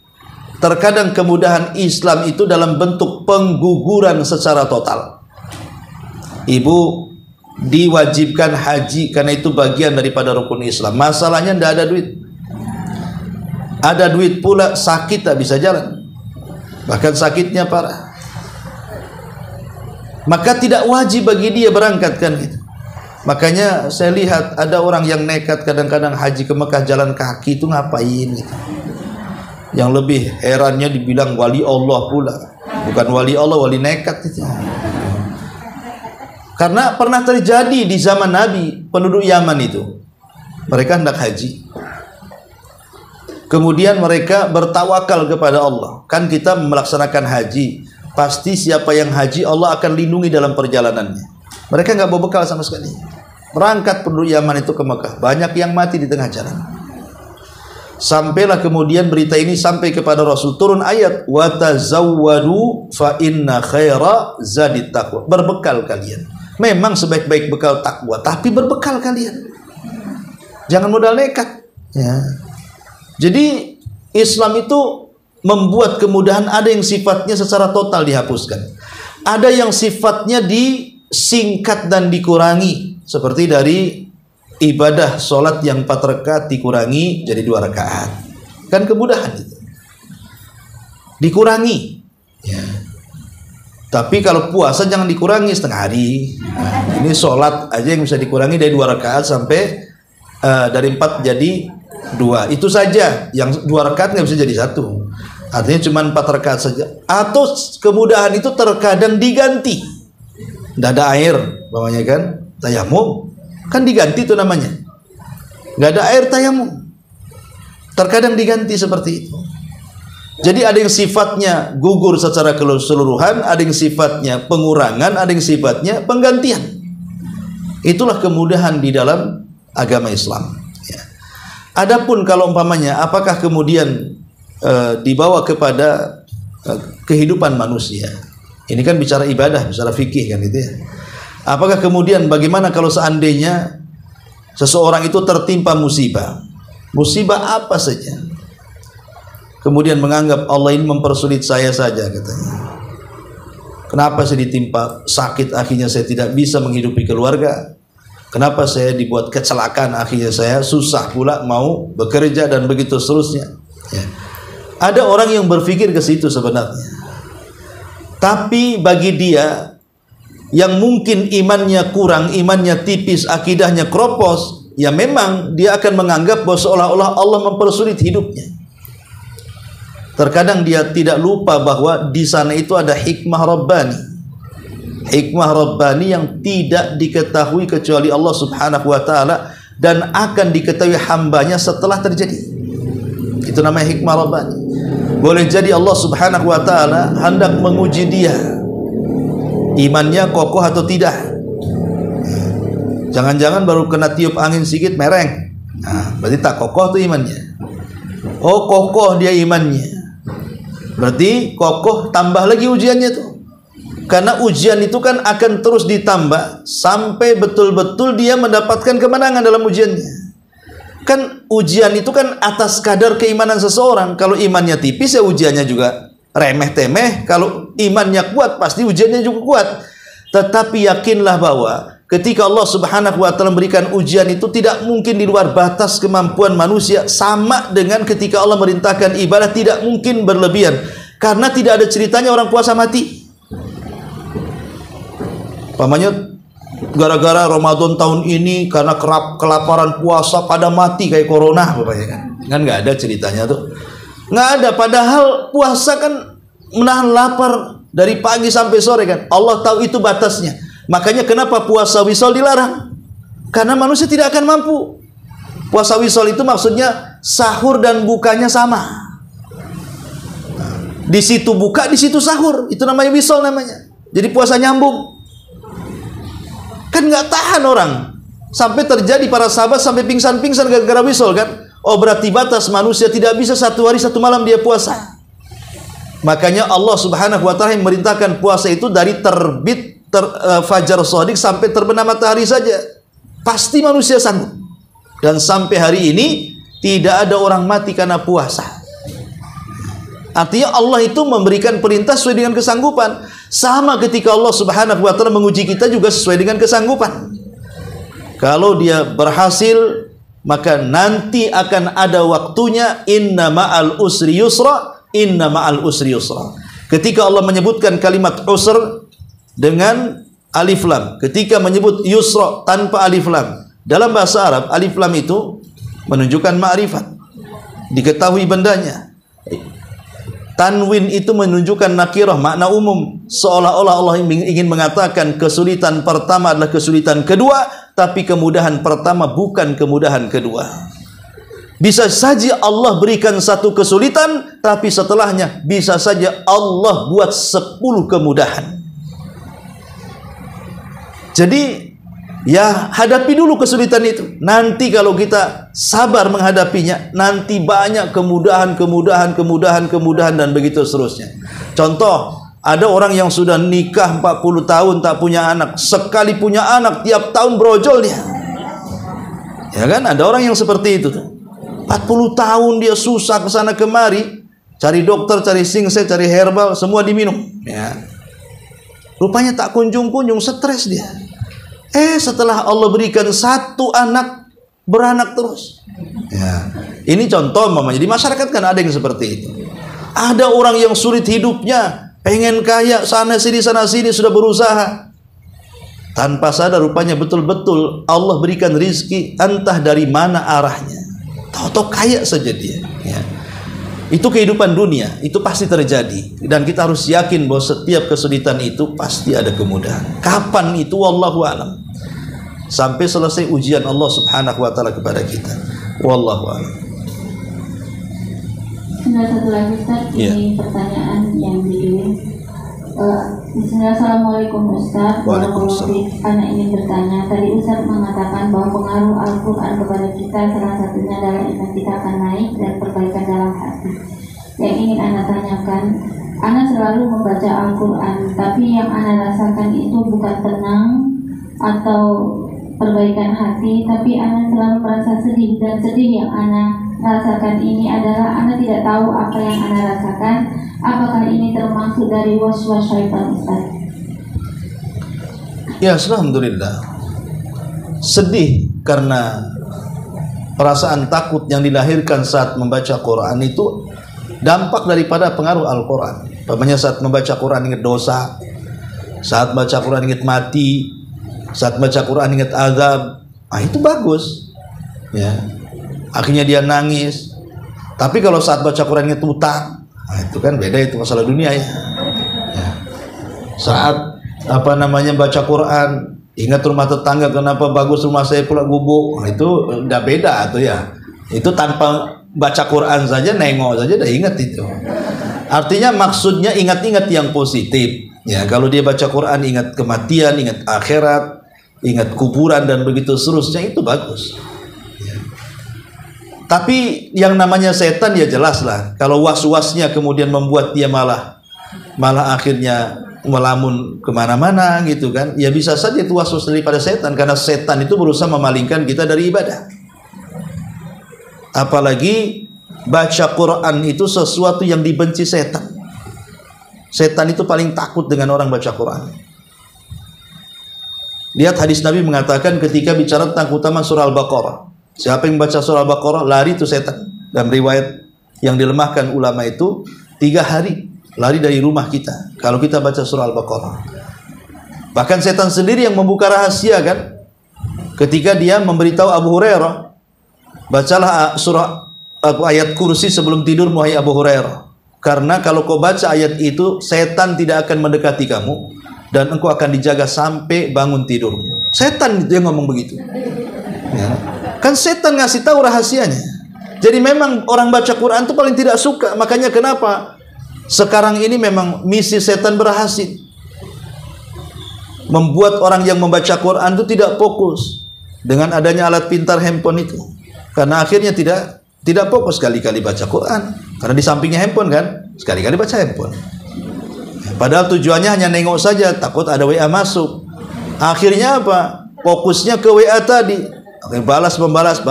Terkadang kemudahan Islam itu dalam bentuk pengguguran secara total. Ibu diwajibkan haji karena itu bagian daripada rukun Islam. Masalahnya tidak ada duit. Ada duit pula, sakit tak bisa jalan. Bahkan sakitnya parah. Maka tidak wajib bagi dia berangkat kan gitu. Makanya saya lihat ada orang yang nekat kadang-kadang haji ke Mekah jalan kaki itu ngapain gitu. Yang lebih herannya dibilang wali Allah pula. Bukan wali Allah, wali nekat itu. Karena pernah terjadi di zaman Nabi, penduduk Yaman itu. Mereka hendak haji. Kemudian mereka bertawakal kepada Allah. Kan kita melaksanakan haji, pasti siapa yang haji Allah akan lindungi dalam perjalanannya. Mereka nggak bawa bekal sama sekali. Berangkat penduduk Yaman itu ke Mekah. Banyak yang mati di tengah jalan. Sampailah kemudian berita ini sampai kepada Rasul. Turun ayat, wa tazawwadu fa inna khaira zadit taqwa. Berbekal kalian. Memang sebaik-baik bekal takwa, tapi berbekal kalian. Jangan modal nekat. Ya. Jadi Islam itu membuat kemudahan, ada yang sifatnya secara total dihapuskan. Ada yang sifatnya disingkat dan dikurangi. Seperti dari ibadah sholat yang 4 rakaat dikurangi jadi 2 rakaat. Kan kemudahan itu. Dikurangi. Ya. Tapi kalau puasa jangan dikurangi setengah hari. Nah, ini sholat aja yang bisa dikurangi dari 2 rakaat sampai dari 4 jadi 2. Itu saja. Yang 2 rakaat nggak bisa jadi 1. Artinya cuma 4 rakaat saja. Atau kemudahan itu terkadang diganti. Tidak ada air, bawahnya kan tayamum, kan diganti itu namanya. Nggak ada air, tayamum. Terkadang diganti seperti itu. Jadi ada yang sifatnya gugur secara keseluruhan, ada yang sifatnya pengurangan, ada yang sifatnya penggantian. Itulah kemudahan di dalam agama Islam. Ya. Adapun kalau umpamanya, apakah kemudian dibawa kepada kehidupan manusia? Ini kan bicara ibadah, bicara fikih kan itu ya. Apakah kemudian bagaimana kalau seandainya seseorang itu tertimpa musibah? Musibah apa saja? Kemudian menganggap Allah ini mempersulit saya saja katanya. Kenapa saya ditimpa sakit akhirnya saya tidak bisa menghidupi keluarga? Kenapa saya dibuat kecelakaan akhirnya saya susah pula mau bekerja dan begitu seterusnya? Ya. Ada orang yang berpikir ke situ sebenarnya. Tapi bagi dia yang mungkin imannya kurang, imannya tipis, akidahnya kropos, ya memang dia akan menganggap bahwa seolah-olah Allah mempersulit hidupnya. Terkadang dia tidak lupa bahwa di sana itu ada hikmah Rabbani. Hikmah Rabbani yang tidak diketahui kecuali Allah Subhanahu wa ta'ala dan akan diketahui hambanya setelah terjadi. Itu namanya hikmah Rabbani. Boleh jadi Allah Subhanahu wa ta'ala hendak menguji dia, imannya kokoh atau tidak. Jangan-jangan baru kena tiup angin sedikit mereng. Nah, berarti tak kokoh tuh imannya. Oh, kokoh dia imannya. Berarti kokoh, tambah lagi ujiannya tuh. Karena ujian itu kan akan terus ditambah sampai betul-betul dia mendapatkan kemenangan dalam ujiannya. Kan ujian itu kan atas kadar keimanan seseorang. Kalau imannya tipis ya ujiannya juga remeh-temeh. Kalau imannya kuat pasti ujiannya juga kuat. Tetapi yakinlah bahwa ketika Allah Subhanahu wa taala memberikan ujian itu tidak mungkin di luar batas kemampuan manusia, sama dengan ketika Allah merintahkan ibadah tidak mungkin berlebihan, karena tidak ada ceritanya orang puasa mati. Pamannya gara-gara Ramadan tahun ini karena kelaparan puasa pada mati kayak corona bapaknya kan nggak ada ceritanya tuh, nggak ada. Padahal puasa kan menahan lapar dari pagi sampai sore kan, Allah tahu itu batasnya. Makanya kenapa puasa wisol dilarang, karena manusia tidak akan mampu. Puasa wisol itu maksudnya sahur dan bukanya sama, di situ buka di situ sahur, itu namanya wisol namanya. Jadi puasa nyambung. Kan nggak tahan orang, sampai terjadi para sahabat sampai pingsan-pingsan gara-gara wisol kan. Oh, berarti batas manusia tidak bisa 1 hari 1 malam dia puasa. Makanya Allah Subhanahu wa taala memerintahkan puasa itu dari terbit fajar shadiq sampai terbenam matahari saja. Pasti manusia sanggup. Dan sampai hari ini tidak ada orang mati karena puasa. Artinya Allah itu memberikan perintah sesuai dengan kesanggupan. Sama ketika Allah Subhanahu wa taala menguji kita juga sesuai dengan kesanggupan. Kalau dia berhasil, maka nanti akan ada waktunya. Inna ma'al usri yusra, inna ma'al usri yusra. Ketika Allah menyebutkan kalimat usr dengan alif lam, ketika menyebut yusra tanpa alif lam, dalam bahasa Arab alif lam itu menunjukkan ma'rifat, diketahui bendanya. Tanwin itu menunjukkan nakirah, makna umum, seolah-olah Allah ingin mengatakan kesulitan pertama adalah kesulitan kedua, tapi kemudahan pertama bukan kemudahan kedua. Bisa saja Allah berikan 1 kesulitan, tapi setelahnya bisa saja Allah buat 10 kemudahan. Jadi ya hadapi dulu kesulitan itu. Nanti kalau kita sabar menghadapinya, nanti banyak kemudahan dan begitu seterusnya. Contoh, ada orang yang sudah nikah 40 tahun tak punya anak, sekali punya anak tiap tahun brojol dia. Ya kan, ada orang yang seperti itu tuh. 40 tahun dia susah ke sana kemari, cari dokter, cari singsek, cari herbal, semua diminum. Ya. Rupanya tak kunjung-kunjung, stres dia. Setelah Allah berikan 1 anak, beranak terus. Ya. Ini contoh mamanya. Di masyarakat kan ada yang seperti itu. Ada orang yang sulit hidupnya, pengen kaya, sana sini sudah berusaha. Tanpa sadar rupanya betul-betul Allah berikan rizki, entah dari mana arahnya. Tahu-tahu kaya saja dia. Ya. Itu kehidupan dunia, itu pasti terjadi. Dan kita harus yakin bahwa setiap kesulitan itu pasti ada kemudahan. Kapan itu wallahu a'lam. Sampai selesai ujian Allah Subhanahu wa taala kepada kita. Wallahu a'lam. Satu lagi Ustaz, ini pertanyaan yang dikirim. Assalamualaikum Ustaz. Waalaikumsalam. Anak ingin bertanya, tadi Ustaz mengatakan bahwa pengaruh Al-Quran kepada kita salah satunya adalah iman kita akan naik dan perbaikan dalam hati. Yang ingin anak tanyakan, anak selalu membaca Al-Quran, tapi yang anak rasakan itu bukan tenang atau perbaikan hati, tapi anak selalu merasa sedih, dan sedih yang anak rasakan ini adalah anak tidak tahu apa yang anak rasakan. Apakah ini termasuk dari waswas syaitan, Ustaz? Ya, alhamdulillah. Sedih karena perasaan takut yang dilahirkan saat membaca Quran itu dampak daripada pengaruh Al-Quran. Namanya saat membaca Quran ingat dosa, saat baca Quran ingat mati, saat baca Quran ingat azab. Itu bagus. Ya. Akhirnya dia nangis. Tapi kalau saat baca Quran ingat utang, itu kan beda, itu masalah dunia ya. Saat baca Quran ingat rumah tetangga, kenapa bagus rumah saya pula gubuk, itu udah beda tuh ya. Itu tanpa baca Quran saja, nengok saja udah ingat itu. Artinya maksudnya ingat-ingat yang positif ya. Kalau dia baca Quran ingat kematian, ingat akhirat, ingat kuburan dan begitu seterusnya, itu bagus. Tapi yang namanya setan ya jelas lah. Kalau was-wasnya kemudian membuat dia malah akhirnya melamun kemana-mana gitu kan, ya bisa saja itu was-was daripada setan, karena setan itu berusaha memalingkan kita dari ibadah. Apalagi baca Quran itu sesuatu yang dibenci setan. Setan itu paling takut dengan orang baca Quran. Lihat hadis Nabi mengatakan ketika bicara tentang keutamaan surah Al-Baqarah. Siapa yang baca surah Al-Baqarah, lari itu setan. Dalam riwayat yang dilemahkan ulama itu 3 hari lari dari rumah kita kalau kita baca surah Al-Baqarah. Bahkan setan sendiri yang membuka rahasia kan, ketika dia memberitahu Abu Hurairah, bacalah surah ayat kursi sebelum tidur wahai Abu Hurairah, karena kalau kau baca ayat itu setan tidak akan mendekati kamu dan engkau akan dijaga sampai bangun tidur. Setan itu yang ngomong begitu ya. Kan setan ngasih tahu rahasianya. Jadi memang orang baca Quran itu paling tidak suka. Makanya kenapa sekarang ini memang misi setan berhasil, membuat orang yang membaca Quran itu tidak fokus dengan adanya alat pintar handphone itu. Karena akhirnya tidak fokus, sekali-kali baca Quran. Karena di sampingnya handphone kan, sekali-kali baca handphone. Padahal tujuannya hanya nengok saja, takut ada WA masuk. Akhirnya apa? Fokusnya ke WA tadi. Oke, balas membalas.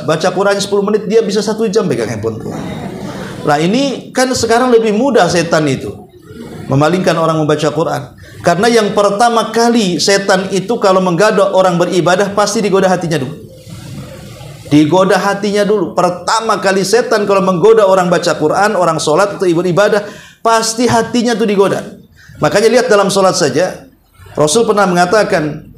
Baca Quran 10 menit, dia bisa 1 jam pegang handphone. Nah ini kan sekarang lebih mudah setan itu memalingkan orang membaca Quran. Karena yang pertama kali setan itu kalau menggoda orang beribadah pasti digoda hatinya dulu. Digoda hatinya dulu. Pertama kali setan kalau menggoda orang baca Quran, orang sholat atau beribadah, pasti hatinya tuh digoda. Makanya lihat dalam sholat saja, Rasul pernah mengatakan,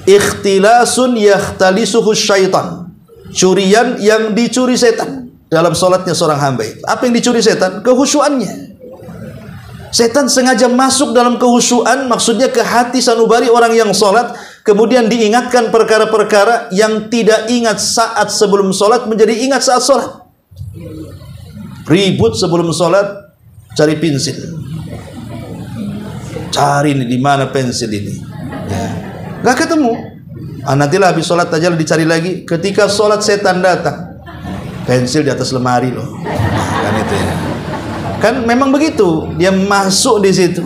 ikhtilasun yakhtalisuhu syaitan. Curian yang dicuri setan dalam sholatnya seorang hamba itu. Apa yang dicuri setan? Kehusuannya. Setan sengaja masuk dalam kehusuan, maksudnya ke hati sanubari orang yang sholat, kemudian diingatkan perkara-perkara yang tidak ingat saat sebelum sholat menjadi ingat saat sholat. Ribut sebelum sholat, cari pensil. Cari nih di mana pensil ini. Ya. Gak ketemu. Nantilah habis sholat aja dicari lagi. Ketika sholat setan datang, pensil di atas lemari loh. Kan itu ya. Kan memang begitu, dia masuk di situ.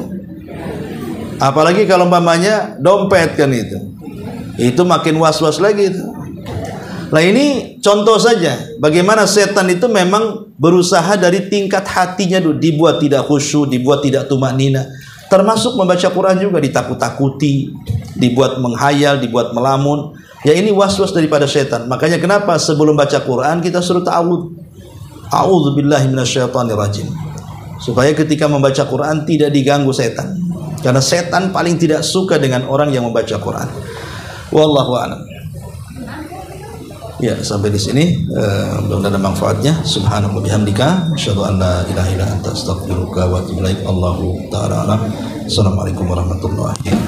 Apalagi kalau umpamanya dompet kan itu makin was-was lagi itu. Nah ini contoh saja bagaimana setan itu memang berusaha dari tingkat hatinya dulu, dibuat tidak khusyuk, dibuat tidak tumaknina. Termasuk membaca Quran juga ditakut-takuti, dibuat menghayal, dibuat melamun. Ya ini was-was daripada setan. Makanya kenapa sebelum baca Quran kita suruh ta'awudz. A'udzubillahi minasyaitonirrajim. Supaya ketika membaca Quran tidak diganggu setan. Karena setan paling tidak suka dengan orang yang membaca Quran. Wallahu a'lam. Ya, sampai di sini mudah-mudahan ada manfaatnya. Subhanallah bihamdika asyhadu an la ilaha illa anta astaghfiruka wa atubu ilaik. Allahu ta'ala alam. Assalamualaikum warahmatullahi wabarakatuh.